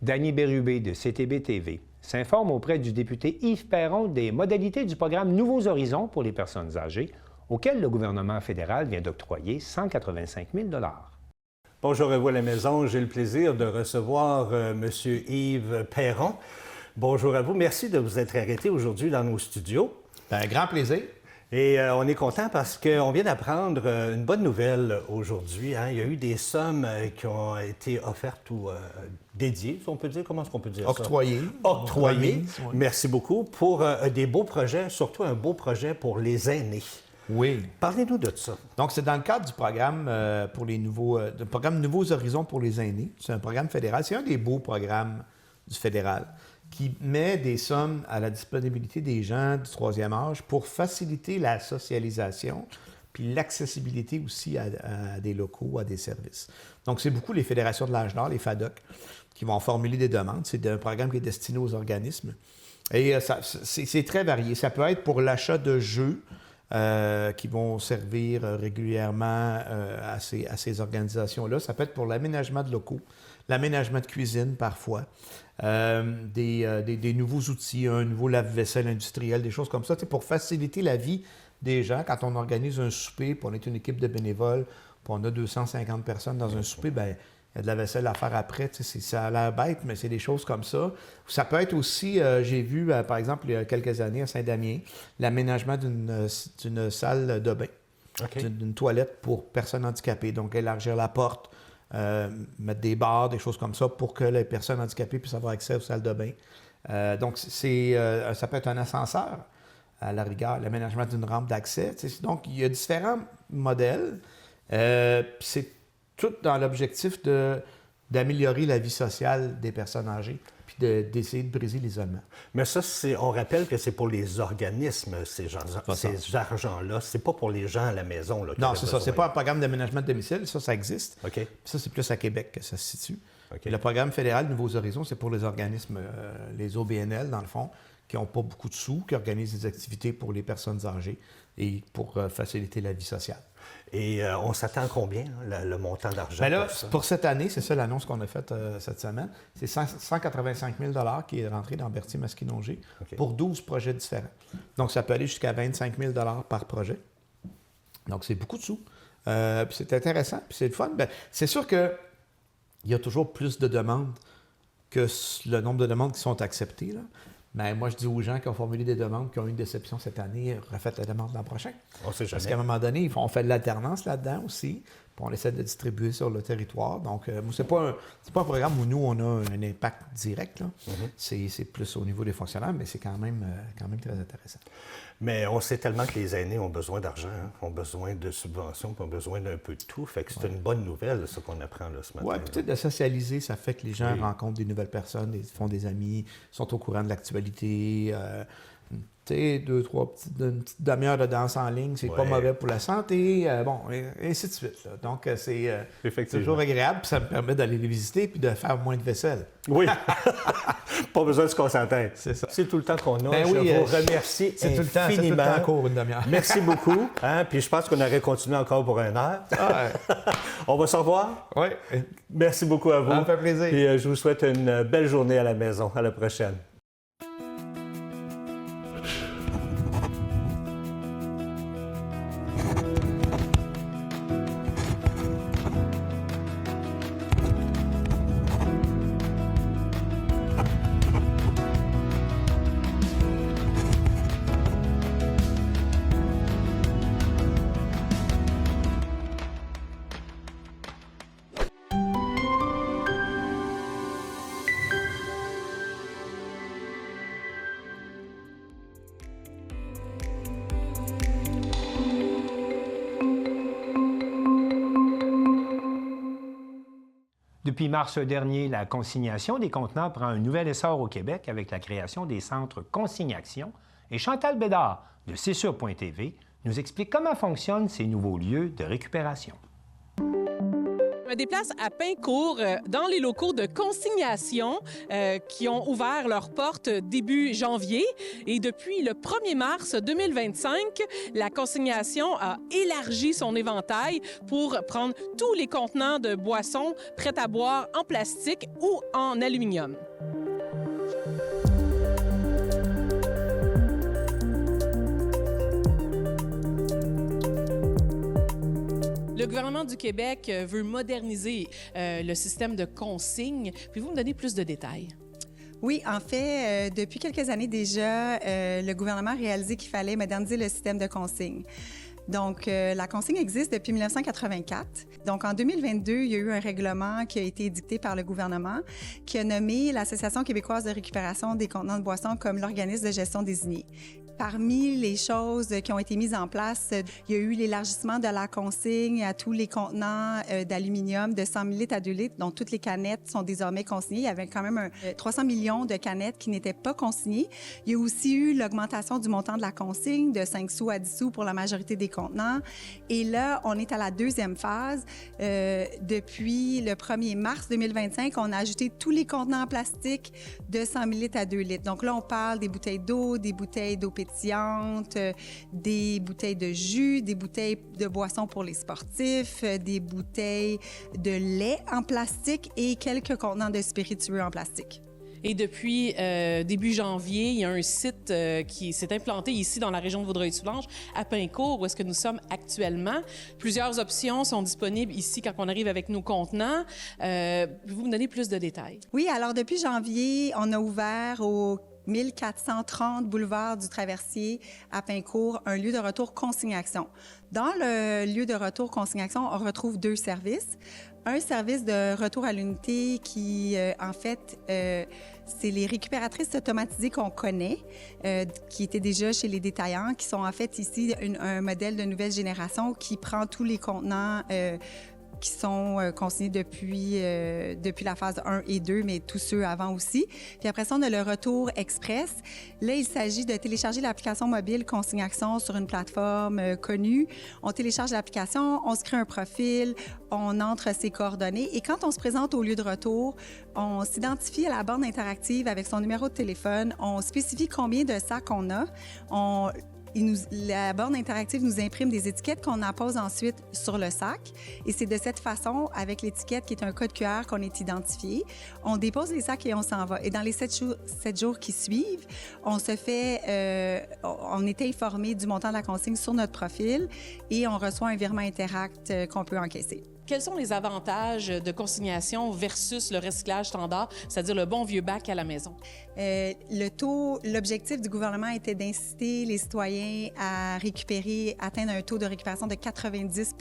Danny Bérubé de CTB-TV s'informe auprès du député Yves Perron des modalités du programme Nouveaux Horizons pour les personnes âgées, auquel le gouvernement fédéral vient d'octroyer 185 000 $. Bonjour à vous à la maison. J'ai le plaisir de recevoir M. Yves Perron. Bonjour à vous. Merci de vous être arrêté aujourd'hui dans nos studios. Un grand plaisir. Et on est content parce qu'on vient d'apprendre une bonne nouvelle aujourd'hui. Hein? Il y a eu des sommes qui ont été offertes ou dédiées, si on peut dire. Comment est-ce qu'on peut dire Octroyées. Ça? Octroyées. Merci beaucoup. Pour des beaux projets, surtout un beau projet pour les aînés. Oui. Parlez-nous de ça. Donc, c'est dans le cadre du programme pour les programme Nouveaux Horizons pour les aînés. C'est un programme fédéral. C'est un des beaux programmes du fédéral qui met des sommes à la disponibilité des gens du troisième âge pour faciliter la socialisation puis l'accessibilité aussi à des locaux, à des services. Donc, c'est beaucoup les fédérations de l'âge d'or, les FADOC, qui vont formuler des demandes. C'est un programme qui est destiné aux organismes. Et c'est très varié. Ça peut être pour l'achat de jeux qui vont servir régulièrement à ces organisations-là. Ça peut être pour l'aménagement de locaux, l'aménagement de cuisine parfois, des nouveaux outils, un nouveau lave-vaisselle industriel, des choses comme ça, pour faciliter la vie des gens. Quand on organise un souper, puis on est une équipe de bénévoles, puis on a 250 personnes dans un souper, bien, il y a de la vaisselle à faire après. Ça a l'air bête, mais c'est des choses comme ça. Ça peut être aussi, j'ai vu, par exemple, il y a quelques années à Saint-Damien, l'aménagement d'une salle de bain, d'une toilette pour personnes handicapées. Donc, élargir la porte, mettre des barres, des choses comme ça pour que les personnes handicapées puissent avoir accès aux salles de bain. Donc, ça peut être un ascenseur, à la rigueur, l'aménagement d'une rampe d'accès. Donc, il y a différents modèles. C'est tout dans l'objectif d'améliorer la vie sociale des personnes âgées puis d'essayer de briser l'isolement. Mais ça, on rappelle que c'est pour les organismes, ces argents-là. C'est pas pour les gens à la maison. Là, non, c'est ça. C'est pas un programme d'aménagement de domicile. Ça existe. OK. Ça, c'est plus à Québec que ça se situe. Okay. Le programme fédéral Nouveaux Horizons, c'est pour les organismes, les OBNL, dans le fond, qui n'ont pas beaucoup de sous, qui organisent des activités pour les personnes âgées et pour faciliter la vie sociale. Et on s'attend à combien, le montant d'argent? Bien là, pour cette année, c'est ça l'annonce qu'on a faite cette semaine, c'est 185 000 $ qui est rentré dans Berthier-Masquinongé pour 12 projets différents. Donc, ça peut aller jusqu'à 25 000 $ par projet. Donc, c'est beaucoup de sous. Puis c'est intéressant, puis c'est le fun. Bien, c'est sûr qu'il y a toujours plus de demandes que le nombre de demandes qui sont acceptées, là. Mais moi, je dis aux gens qui ont formulé des demandes, qui ont eu une déception cette année, refaites la demande l'an prochain. On sait jamais. Parce qu'à un moment donné, on fait de l'alternance là-dedans aussi, puis on essaie de distribuer sur le territoire. Donc, c'est pas un programme où nous, on a un impact direct, là. C'est plus au niveau des fonctionnaires, mais c'est quand même très intéressant. Mais on sait tellement que les aînés ont besoin d'argent, hein, ont besoin de subventions, ont besoin d'un peu de tout. Fait que c'est une bonne nouvelle, ce qu'on apprend là, ce matin. Oui, peut-être de socialiser, ça fait que les gens rencontrent des nouvelles personnes, font des amis, sont au courant de l'actualité. Tu sais, une petite demi-heure de danse en ligne, c'est pas mauvais pour la santé. Bon, et ainsi de suite. Là. Donc, c'est toujours agréable, puis ça me permet d'aller les visiter puis de faire moins de vaisselle. Oui. Pas besoin de se concentrer. C'est ça. C'est tout le temps qu'on a. Ben je vous remercie c'est tout le temps court, une demi-heure. Merci beaucoup. Hein? Puis je pense qu'on aurait continué encore pour 1 heure. On va se revoir? Oui. Merci beaucoup à vous. Ça me fait plaisir. Puis je vous souhaite une belle journée à la maison. À la prochaine. Depuis mars dernier, la consignation des contenants prend un nouvel essor au Québec avec la création des centres Consignation. Et Chantal Bédard, de CSUR.TV, nous explique comment fonctionnent ces nouveaux lieux de récupération. Je me déplace à Pincourt, dans les locaux de consignation qui ont ouvert leurs portes début janvier. Et depuis le 1er mars 2025, la consignation a élargi son éventail pour prendre tous les contenants de boissons prêts à boire en plastique ou en aluminium. Le gouvernement du Québec veut moderniser le système de consigne. Pouvez-vous me donner plus de détails? Oui, en fait, depuis quelques années déjà, le gouvernement a réalisé qu'il fallait moderniser le système de consigne. Donc, la consigne existe depuis 1984. Donc, en 2022, il y a eu un règlement qui a été édicté par le gouvernement qui a nommé l'Association québécoise de récupération des contenants de boissons comme l'organisme de gestion désigné. Parmi les choses qui ont été mises en place, il y a eu l'élargissement de la consigne à tous les contenants d'aluminium de 100 000 à 2 litres, dont toutes les canettes sont désormais consignées. Il y avait quand même 300 millions de canettes qui n'étaient pas consignées. Il y a aussi eu l'augmentation du montant de la consigne de 5 sous à 10 sous pour la majorité des contenants. Et là, on est à la deuxième phase. Depuis le 1er mars 2025, on a ajouté tous les contenants en plastique de 100 000 à 2 litres. Donc là, on parle des bouteilles d'eau, des bouteilles d'eau pétillante, des bouteilles de jus, des bouteilles de boissons pour les sportifs, des bouteilles de lait en plastique et quelques contenants de spiritueux en plastique. Et depuis début janvier, il y a un site qui s'est implanté ici dans la région de Vaudreuil-Soulanges, à Pincourt, où est-ce que nous sommes actuellement. Plusieurs options sont disponibles ici quand on arrive avec nos contenants. Pouvez-vous me donner plus de détails? Oui, alors depuis janvier, on a ouvert au 1430 boulevard du Traversier à Pincourt, un lieu de retour consignation. Dans le lieu de retour consignation, on retrouve 2 services. Un service de retour à l'unité qui, en fait, c'est les récupératrices automatisées qu'on connaît, qui étaient déjà chez les détaillants, qui sont en fait ici un modèle de nouvelle génération qui prend tous les contenants qui sont consignés depuis la phase 1 et 2, mais tous ceux avant aussi. Puis après ça, on a le retour express. Là, il s'agit de télécharger l'application mobile Consignation sur une plateforme connue. On télécharge l'application, on se crée un profil, on entre ses coordonnées et quand on se présente au lieu de retour, on s'identifie à la borne interactive avec son numéro de téléphone, on spécifie combien de sacs on a, la borne interactive nous imprime des étiquettes qu'on appose ensuite sur le sac. Et c'est de cette façon, avec l'étiquette qui est un code QR qu'on est identifié, on dépose les sacs et on s'en va. Et dans les 7 jours qui suivent, on est informé du montant de la consigne sur notre profil et on reçoit un virement Interact qu'on peut encaisser. Quels sont les avantages de consignation versus le recyclage standard, c'est-à-dire le bon vieux bac à la maison? L'objectif du gouvernement était d'inciter les citoyens à atteindre un taux de récupération de 90 %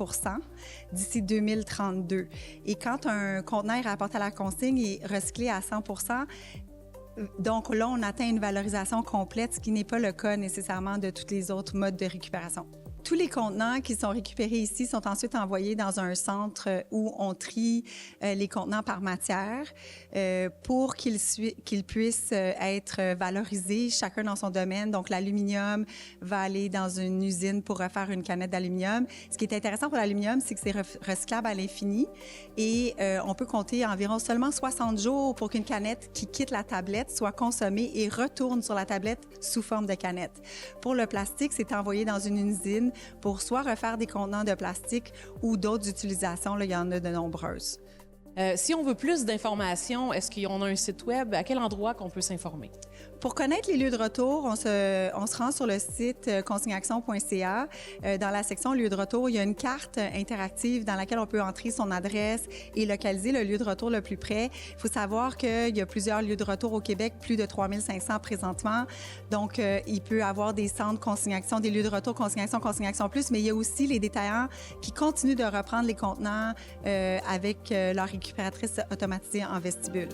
d'ici 2032. Et quand un conteneur est rapporté à la consigne et recyclé à 100 %, donc là, on atteint une valorisation complète, ce qui n'est pas le cas nécessairement de tous les autres modes de récupération. Tous les contenants qui sont récupérés ici sont ensuite envoyés dans un centre où on trie les contenants par matière pour qu'ils puissent être valorisés, chacun dans son domaine. Donc, l'aluminium va aller dans une usine pour refaire une canette d'aluminium. Ce qui est intéressant pour l'aluminium, c'est que c'est recyclable à l'infini et on peut compter environ seulement 60 jours pour qu'une canette qui quitte la tablette soit consommée et retourne sur la tablette sous forme de canette. Pour le plastique, c'est envoyé dans une usine pour soit refaire des contenants de plastique ou d'autres utilisations. Là, il y en a de nombreuses. Si on veut plus d'informations, est-ce qu'on a un site web? À quel endroit qu'on peut s'informer? Pour connaître les lieux de retour, on se rend sur le site consignation.ca. Dans la section lieux de retour, il y a une carte interactive dans laquelle on peut entrer son adresse et localiser le lieu de retour le plus près. Il faut savoir qu'il y a plusieurs lieux de retour au Québec, plus de 3500 présentement. Donc, il peut y avoir des centres consignation, des lieux de retour consignation plus, mais il y a aussi les détaillants qui continuent de reprendre les contenants avec leur récupératrice automatisée en vestibule.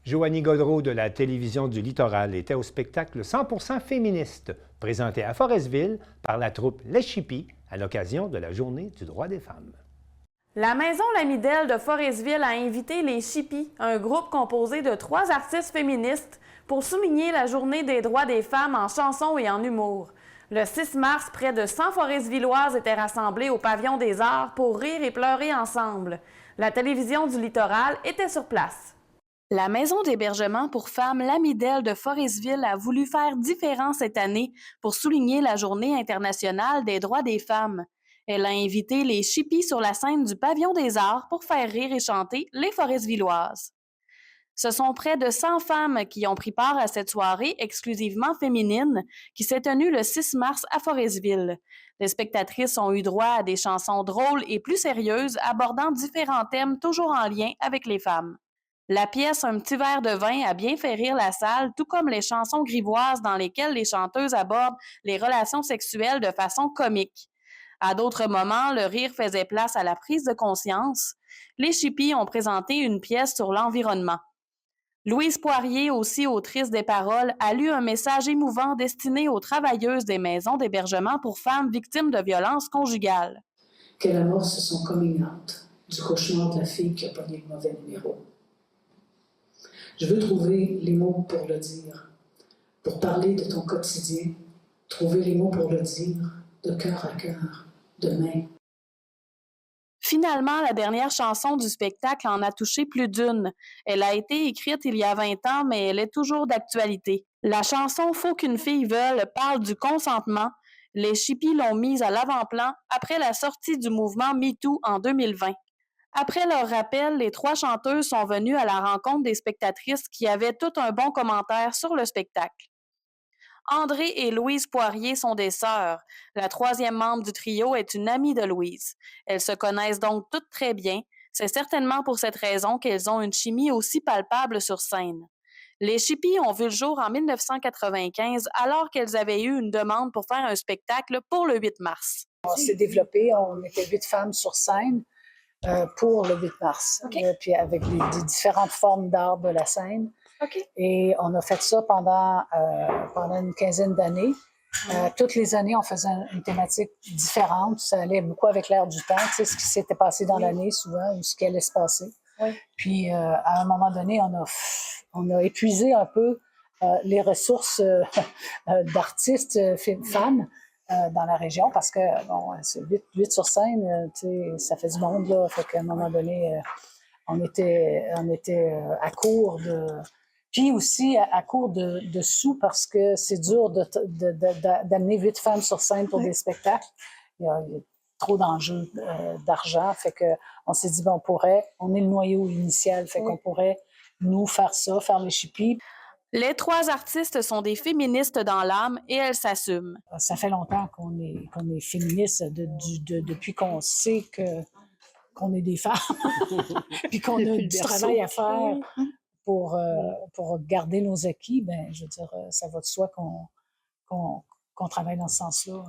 Joanie Gaudreau de la télévision du Littoral était au spectacle 100% féministe, présenté à Forestville par la troupe Les Chippies à l'occasion de la Journée du droit des femmes. La Maison Lamidelle de Forestville a invité les Chippies, un groupe composé de 3 artistes féministes, pour souligner la Journée des droits des femmes en chanson et en humour. Le 6 mars, près de 100 Foresvilloises étaient rassemblées au Pavillon des Arts pour rire et pleurer ensemble. La télévision du Littoral était sur place. La maison d'hébergement pour femmes Lamidelle de Forestville a voulu faire différent cette année pour souligner la Journée internationale des droits des femmes. Elle a invité les Chippies sur la scène du Pavillon des Arts pour faire rire et chanter les Foresvilloises. Ce sont près de 100 femmes qui ont pris part à cette soirée exclusivement féminine qui s'est tenue le 6 mars à Forestville. Les spectatrices ont eu droit à des chansons drôles et plus sérieuses abordant différents thèmes toujours en lien avec les femmes. La pièce Un petit verre de vin a bien fait rire la salle, tout comme les chansons grivoises dans lesquelles les chanteuses abordent les relations sexuelles de façon comique. À d'autres moments, le rire faisait place à la prise de conscience. Les Chippies ont présenté une pièce sur l'environnement. Louise Poirier, aussi autrice des paroles, a lu un message émouvant destiné aux travailleuses des maisons d'hébergement pour femmes victimes de violences conjugales. Qu'elle amorce son coming out du cauchemar de la fille qui a pogné le mauvais numéro. Je veux trouver les mots pour le dire, pour parler de ton quotidien, trouver les mots pour le dire, de cœur à cœur, de main. Finalement, la dernière chanson du spectacle en a touché plus d'une. Elle a été écrite il y a 20 ans, mais elle est toujours d'actualité. La chanson « Faut qu'une fille veuille » parle du consentement. Les Chippies l'ont mise à l'avant-plan après la sortie du mouvement MeToo en 2020. Après leur rappel, les 3 chanteuses sont venues à la rencontre des spectatrices qui avaient tout un bon commentaire sur le spectacle. André et Louise Poirier sont des sœurs. La 3e membre du trio est une amie de Louise. Elles se connaissent donc toutes très bien. C'est certainement pour cette raison qu'elles ont une chimie aussi palpable sur scène. Les Chippies ont vu le jour en 1995 alors qu'elles avaient eu une demande pour faire un spectacle pour le 8 mars. On s'est développé, on était 8 femmes sur scène. Pour le 8 mars, puis avec des différentes formes d'art de la scène. Et on a fait ça pendant une quinzaine d'années. Toutes les années, on faisait une thématique différente. Ça allait beaucoup avec l'air du temps, tu sais, ce qui s'était passé dans l'année souvent ou ce qui allait se passer. Puis, à un moment donné, on a épuisé un peu les ressources d'artistes femmes dans la région parce que, bon, c'est 8 sur scène, tu sais, ça fait du monde, là. Fait qu'à un moment donné, on était à court de... Puis aussi à court de sous parce que c'est dur d'amener 8 femmes sur scène pour des spectacles. Il y a trop d'enjeux d'argent. Fait qu'on s'est dit, bon, on est le noyau initial, fait qu'on pourrait, nous, faire les Chippies. Les 3 artistes sont des féministes dans l'âme et elles s'assument. Ça fait longtemps qu'on est féministes depuis qu'on sait qu'on est des femmes puis qu'on a du travail à faire pour garder nos acquis. Ben, je veux dire, ça va de soi qu'on travaille dans ce sens-là.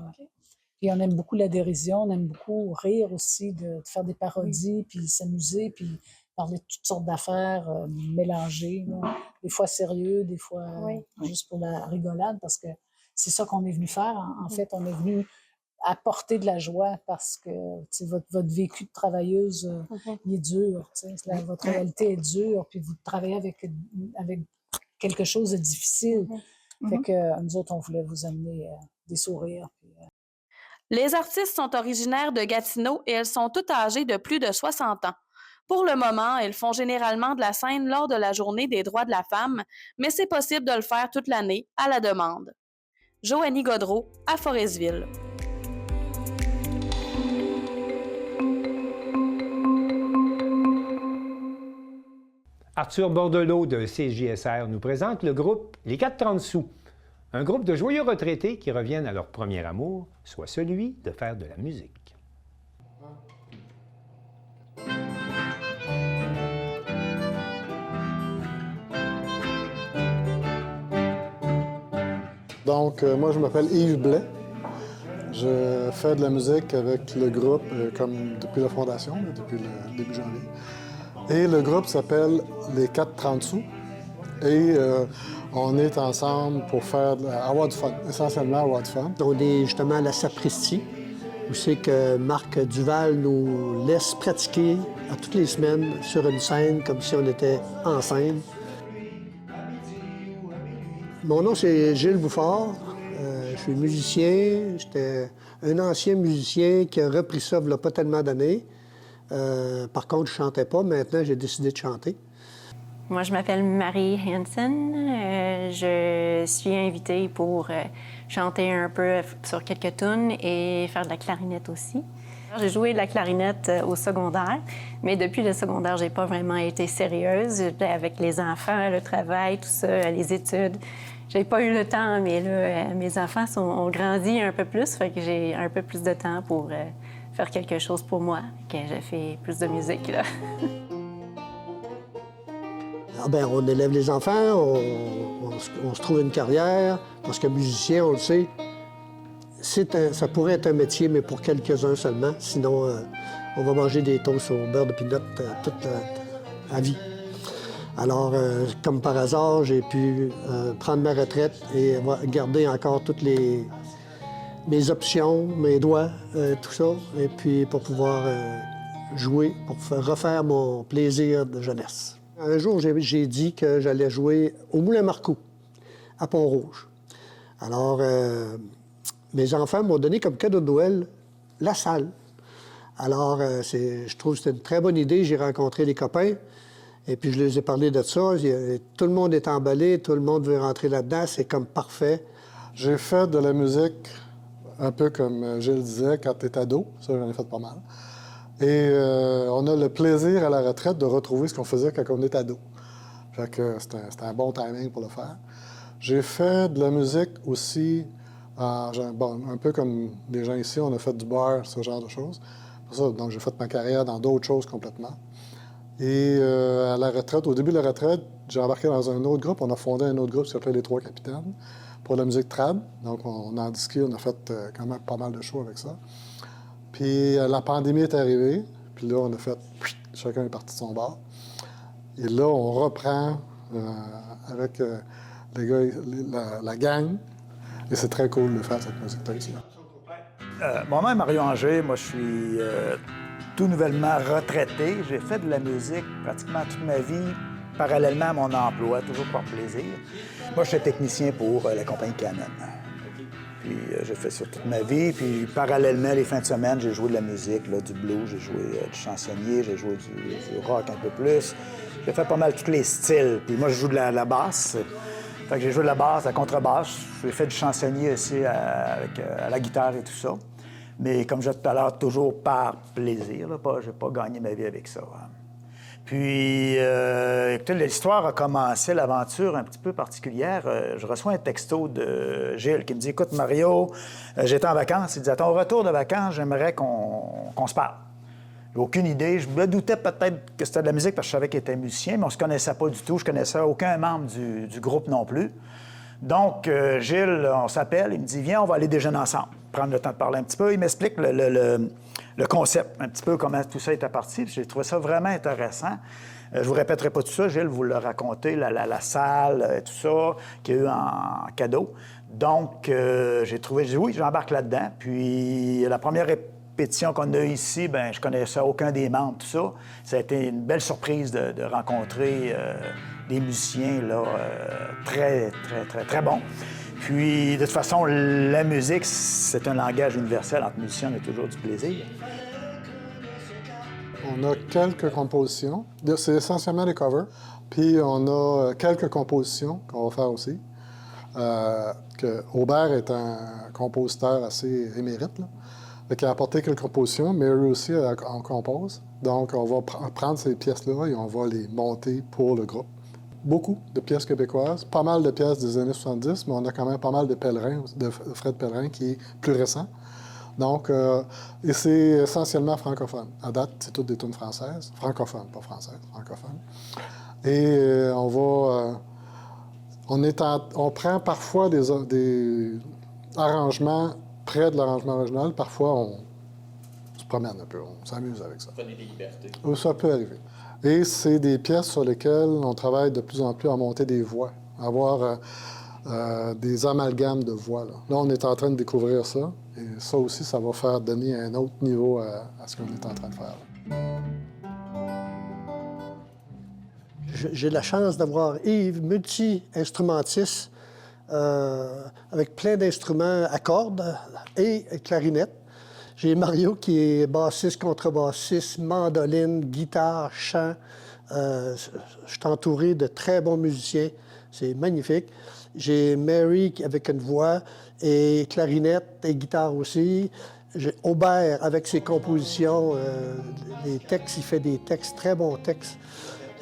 Puis on aime beaucoup la dérision, on aime beaucoup rire aussi, de faire des parodies, puis s'amuser, puis parler de toutes sortes d'affaires mélangées, là. Des fois sérieux, des fois juste pour la rigolade, parce que c'est ça qu'on est venu faire. En fait, on est venu apporter de la joie parce que votre vécu de travailleuse, il est dur. Votre réalité est dure, puis vous travaillez avec quelque chose de difficile. Fait que nous autres, on voulait vous amener des sourires. Puis, Les artistes sont originaires de Gatineau et elles sont toutes âgées de plus de 60 ans. Pour le moment, elles font généralement de la scène lors de la Journée des droits de la femme, mais c'est possible de le faire toute l'année à la demande. Joanie Gaudreau, à Forestville. Arthur Bordelot de CJSR nous présente le groupe Les 430 sous, un groupe de joyeux retraités qui reviennent à leur premier amour, soit celui de faire de la musique. Donc, moi, je m'appelle Yves Blais. Je fais de la musique avec le groupe comme depuis la fondation, depuis le début janvier. Et le groupe s'appelle Les 430 sous. et on est ensemble pour avoir du fun, essentiellement avoir du fun. On est justement à la Sapristi, où c'est que Marc Duval nous laisse pratiquer à toutes les semaines sur une scène, comme si on était en scène. Mon nom, c'est Gilles Bouffard. Je suis musicien. J'étais un ancien musicien qui a repris ça il n'y a pas tellement d'années. Par contre, je ne chantais pas. Maintenant, j'ai décidé de chanter. Moi, je m'appelle Marie Hansen. Je suis invitée pour chanter un peu sur quelques tunes et faire de la clarinette aussi. J'ai joué de la clarinette au secondaire, mais depuis le secondaire, j'ai pas vraiment été sérieuse. Avec les enfants, le travail, tout ça, les études, j'ai pas eu le temps, mais là, mes enfants ont grandi un peu plus, fait que j'ai un peu plus de temps pour faire quelque chose pour moi, que j'ai fait plus de musique, là. Ah ben, on élève les enfants, on se trouve une carrière, parce que musicien, on le sait, ça pourrait être un métier, mais pour quelques-uns seulement. Sinon, on va manger des toasts au beurre de pinot toute la vie. Alors, comme par hasard, j'ai pu prendre ma retraite et garder encore toutes mes options, mes droits, tout ça, et puis pour pouvoir jouer, pour refaire mon plaisir de jeunesse. Un jour, j'ai dit que j'allais jouer au Moulin Marcoux, à Pont-Rouge. Alors, mes enfants m'ont donné comme cadeau de Noël la salle. Alors, je trouve que c'était une très bonne idée. J'ai rencontré des copains et puis je les ai parlé de ça. Tout le monde est emballé, tout le monde veut rentrer là-dedans. C'est comme parfait. J'ai fait de la musique un peu comme Gilles disait quand tu es ado. Ça, j'en ai fait pas mal. Et on a le plaisir à la retraite de retrouver ce qu'on faisait quand on était ado. Fait que c'était un bon timing pour le faire. J'ai fait de la musique aussi, un peu comme les gens ici, on a fait du bar, ce genre de choses. Pour ça, donc j'ai fait ma carrière dans d'autres choses complètement. Et à la retraite, au début de la retraite, j'ai embarqué dans un autre groupe. On a fondé un autre groupe qui s'appelait Les Trois Capitaines pour la musique trad. Donc on a disqué, on a fait quand même pas mal de shows avec ça. Puis la pandémie est arrivée, puis là, on a fait... Chacun est parti de son bar. Et là, on reprend avec les gars, la gang. Et c'est très cool de faire cette musique-là ici. Mon nom est Mario Anger. Moi, je suis tout nouvellement retraité. J'ai fait de la musique pratiquement toute ma vie, parallèlement à mon emploi, toujours par plaisir. Moi, je suis technicien pour la compagnie Canon. Puis j'ai fait ça toute ma vie. Puis parallèlement, les fins de semaine, j'ai joué de la musique, là, du blues, j'ai joué du chansonnier, j'ai joué du rock un peu plus. J'ai fait pas mal tous les styles. Puis moi, je joue de la basse. Fait que j'ai joué de la basse, de la contrebasse. J'ai fait du chansonnier aussi à la guitare et tout ça. Mais comme je disais tout à l'heure, toujours par plaisir. Je n'ai pas gagné ma vie avec ça. Hein. Puis, écoutez, l'histoire a commencé, l'aventure un petit peu particulière. Je reçois un texto de Gilles qui me dit « Écoute, Mario, j'étais en vacances. Il dit « À ton retour de vacances, j'aimerais qu'on se parle. » J'ai aucune idée. Je me doutais peut-être que c'était de la musique parce que je savais qu'il était musicien, mais on ne se connaissait pas du tout. Je ne connaissais aucun membre du groupe non plus. Donc, Gilles, on s'appelle, il me dit « Viens, on va aller déjeuner ensemble. » Prendre le temps de parler un petit peu. Il m'explique le concept, un petit peu comment tout ça était parti. J'ai trouvé ça vraiment intéressant. Je ne vous répéterai pas tout ça. Gilles vous l'a raconté, la salle, tout ça, qu'il y a eu en cadeau. Donc, j'ai dit oui, j'embarque là-dedans. Puis, la première répétition qu'on a ici, bien, je connaissais aucun des membres, tout ça. Ça a été une belle surprise de rencontrer des musiciens là, très, très, très, très bons. Puis, de toute façon, la musique, c'est un langage universel. Entre musiciens, on a toujours du plaisir. On a quelques compositions. C'est essentiellement des covers. Puis, on a quelques compositions qu'on va faire aussi. Aubert est un compositeur assez émérite, là. Il a apporté quelques compositions, mais eux aussi en composent. Donc, on va prendre ces pièces-là et on va les monter pour le groupe. Beaucoup de pièces québécoises, pas mal de pièces des années 70, mais on a quand même pas mal de Pellerin, de Fred Pellerin, qui est plus récent. Donc, et c'est essentiellement francophone. À date, c'est toutes des tunes françaises. Francophones, pas françaises, francophones. Et on prend parfois des arrangements près de l'arrangement original. Parfois, on se promène un peu, on s'amuse avec ça. Prenez des libertés. Ça peut arriver. Et c'est des pièces sur lesquelles on travaille de plus en plus à monter des voix, à avoir des amalgames de voix. Là, on est en train de découvrir ça. Et ça aussi, ça va faire donner un autre niveau à ce qu'on est en train de faire. Là. J'ai la chance d'avoir Yves, multi-instrumentiste, avec plein d'instruments à cordes et clarinette. J'ai Mario qui est bassiste, contrebassiste, mandoline, guitare, chant. Je suis entouré de très bons musiciens. C'est magnifique. J'ai Mary avec une voix et clarinette et guitare aussi. J'ai Aubert avec ses compositions, les textes, il fait des textes, très bons textes.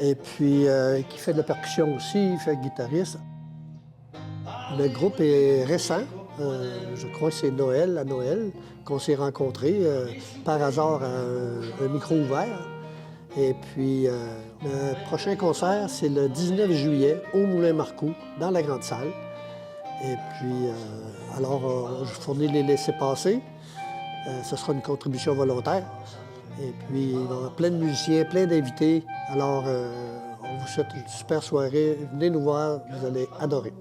Et puis, qui fait de la percussion aussi, il fait guitariste. Le groupe est récent. Je crois que c'est Noël, à Noël, qu'on s'est rencontrés par hasard à un micro ouvert. Et puis, le prochain concert, c'est le 19 juillet au Moulin Marcoux, dans la grande salle. Et puis, alors, je fournis les laissez-passer. Ce sera une contribution volontaire. Et puis, il va y avoir plein de musiciens, plein d'invités. Alors, on vous souhaite une super soirée. Venez nous voir, vous allez adorer.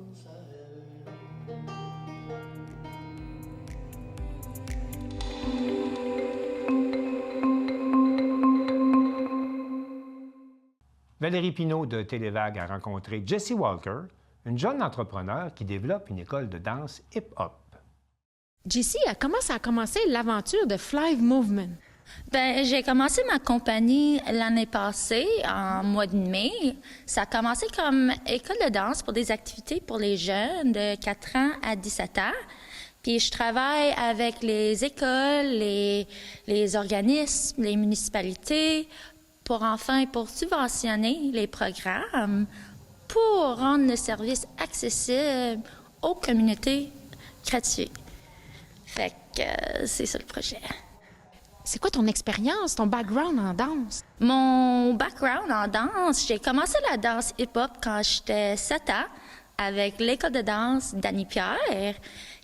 Valérie Pinault de Télévague a rencontré Jessie Walker, une jeune entrepreneur qui développe une école de danse hip-hop. Jessie, comment ça a commencé l'aventure de Flive Movement? Bien, j'ai commencé ma compagnie l'année passée, en mois de mai. Ça a commencé comme école de danse pour des activités pour les jeunes de 4 ans à 17 ans. Puis je travaille avec les écoles, les organismes, les municipalités, pour subventionner les programmes, pour rendre le service accessible aux communautés gratuit. Fait que c'est ça le projet. C'est quoi ton expérience, ton background en danse? Mon background en danse, j'ai commencé la danse hip-hop quand j'étais 7 ans avec l'école de danse d'Annie Pierre.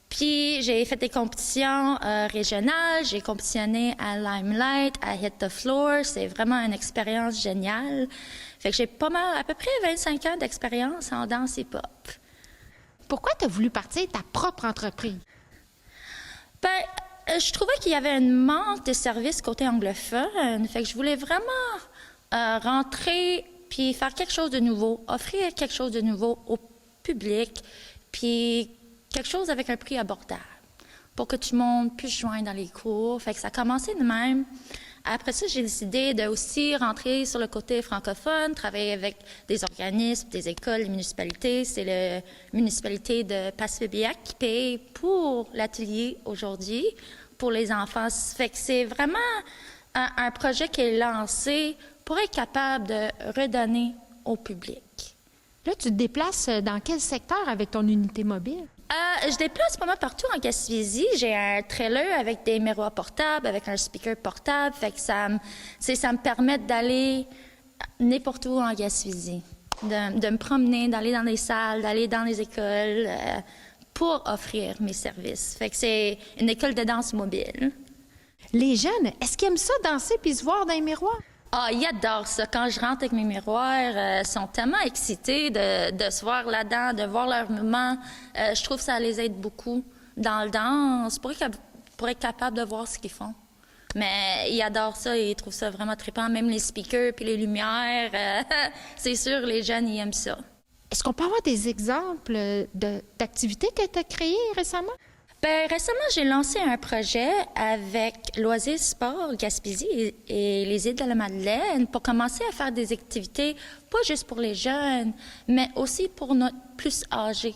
Puis j'ai fait des compétitions régionales, j'ai compétitionné à Limelight, à Hit the Floor. C'est vraiment une expérience géniale. Fait que j'ai à peu près 25 ans d'expérience en danse hip-hop. Pourquoi tu as voulu partir ta propre entreprise? Ben, je trouvais qu'il y avait un manque de services côté anglophone. Fait que je voulais vraiment rentrer puis faire quelque chose de nouveau, offrir quelque chose de nouveau au public, puis quelque chose avec un prix abordable pour que tout le monde puisse joindre dans les cours. Fait que ça a commencé de même. Après ça, j'ai décidé de aussi rentrer sur le côté francophone, travailler avec des organismes, des écoles, des municipalités. C'est la municipalité de Passepébiac qui paye pour l'atelier aujourd'hui pour les enfants. Fait que c'est vraiment un projet qui est lancé pour être capable de redonner au public. Là, tu te déplaces dans quel secteur avec ton unité mobile? Je déplace pas mal partout en Gaspésie. J'ai un trailer avec des miroirs portables, avec un speaker portable. Fait que ça me permet d'aller n'importe où en Gaspésie, de me promener, d'aller dans les salles, d'aller dans les écoles pour offrir mes services. Fait que c'est une école de danse mobile. Les jeunes, est-ce qu'ils aiment ça, danser puis se voir dans les miroirs? Ah, ils adorent ça. Quand je rentre avec mes miroirs, ils sont tellement excités de se voir là-dedans, de voir leurs mouvements. Je trouve que ça les aide beaucoup dans le danse pour être capable de voir ce qu'ils font. Mais ils adorent ça et ils trouvent ça vraiment trippant. Même les speakers puis les lumières, c'est sûr, les jeunes, ils aiment ça. Est-ce qu'on peut avoir des exemples d'activités que tu as créées récemment? Bien, récemment, j'ai lancé un projet avec Loisirs Sport Gaspésie et les îles de la Madeleine pour commencer à faire des activités, pas juste pour les jeunes, mais aussi pour notre plus âgés.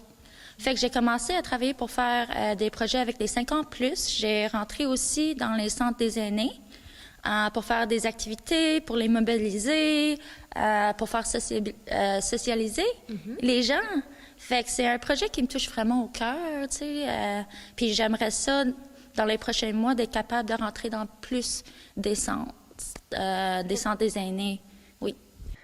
Fait que j'ai commencé à travailler pour faire des projets avec les 5 ans plus. J'ai rentré aussi dans les centres des aînés pour faire des activités, pour les mobiliser, pour faire socialiser les gens. Fait que c'est un projet qui me touche vraiment au cœur, tu sais. Puis j'aimerais ça, dans les prochains mois, d'être capable de rentrer dans plus des centres des aînés, oui.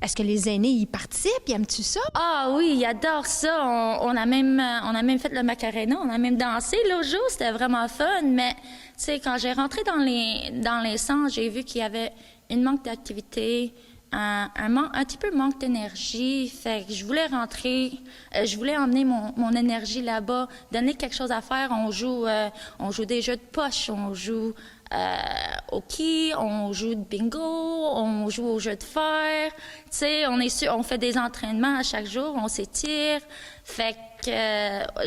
Est-ce que les aînés y participent? Aimes-tu ça? Ah oui, ils adorent ça. On a même fait le Macarena, on a même dansé l'autre jour, c'était vraiment fun. Mais, tu sais, quand j'ai rentré dans les centres, j'ai vu qu'il y avait une manque d'activité, un petit peu manque d'énergie. Fait que je voulais rentrer, je voulais emmener mon énergie là-bas, donner quelque chose à faire. On joue des jeux de poche, on joue au quai, on joue de bingo, on joue aux jeux de fer. Tu sais, on fait des entraînements à chaque jour, on s'étire. Fait que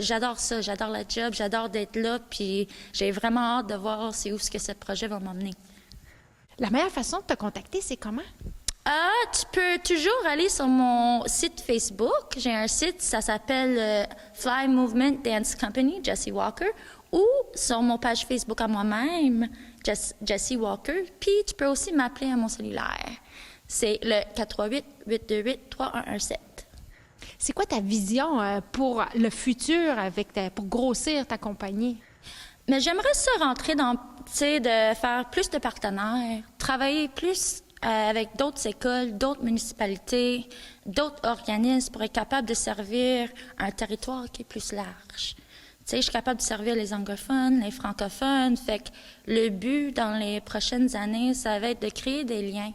j'adore ça, j'adore la job, j'adore d'être là, puis j'ai vraiment hâte de voir c'est où ce que ce projet va m'emmener. La meilleure façon de te contacter, c'est comment? Tu peux toujours aller sur mon site Facebook. J'ai un site, ça s'appelle Fly Movement Dance Company, Jessie Walker, ou sur mon page Facebook à moi-même, Jessie Walker. Puis tu peux aussi m'appeler à mon cellulaire. C'est le 438-828-3117. C'est quoi ta vision pour le futur pour grossir ta compagnie? Mais j'aimerais ça rentrer dans, tu sais, de faire plus de partenaires, travailler plus avec d'autres écoles, d'autres municipalités, d'autres organismes pour être capable de servir un territoire qui est plus large. Tu sais, je suis capable de servir les anglophones, les francophones. Fait que le but dans les prochaines années, ça va être de créer des liens.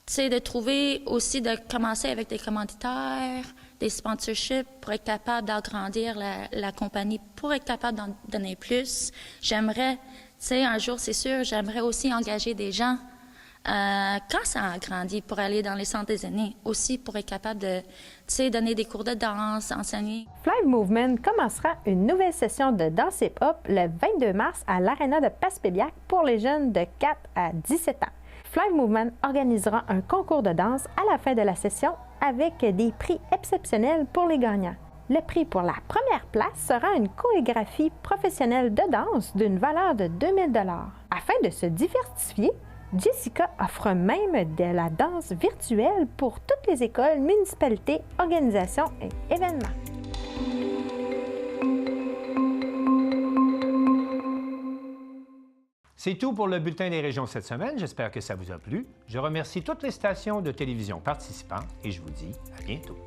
Tu sais, de trouver aussi, de commencer avec des commanditaires, des sponsorships pour être capable d'agrandir la compagnie, pour être capable d'en donner plus. J'aimerais, tu sais, un jour, c'est sûr, j'aimerais aussi engager des gens quand ça agrandit pour aller dans les centres des aînés, aussi pour être capable de, tu sais, donner des cours de danse, enseigner. Fly Movement commencera une nouvelle session de danse hip-hop le 22 mars à l'Arena de Passepébiac pour les jeunes de 4 à 17 ans. Fly Movement organisera un concours de danse à la fin de la session avec des prix exceptionnels pour les gagnants. Le prix pour la première place sera une chorégraphie professionnelle de danse d'une valeur de 2 000 $. Afin de se diversifier, Jessica offre même de la danse virtuelle pour toutes les écoles, municipalités, organisations et événements. C'est tout pour le Bulletin des régions cette semaine. J'espère que ça vous a plu. Je remercie toutes les stations de télévision participantes et je vous dis à bientôt.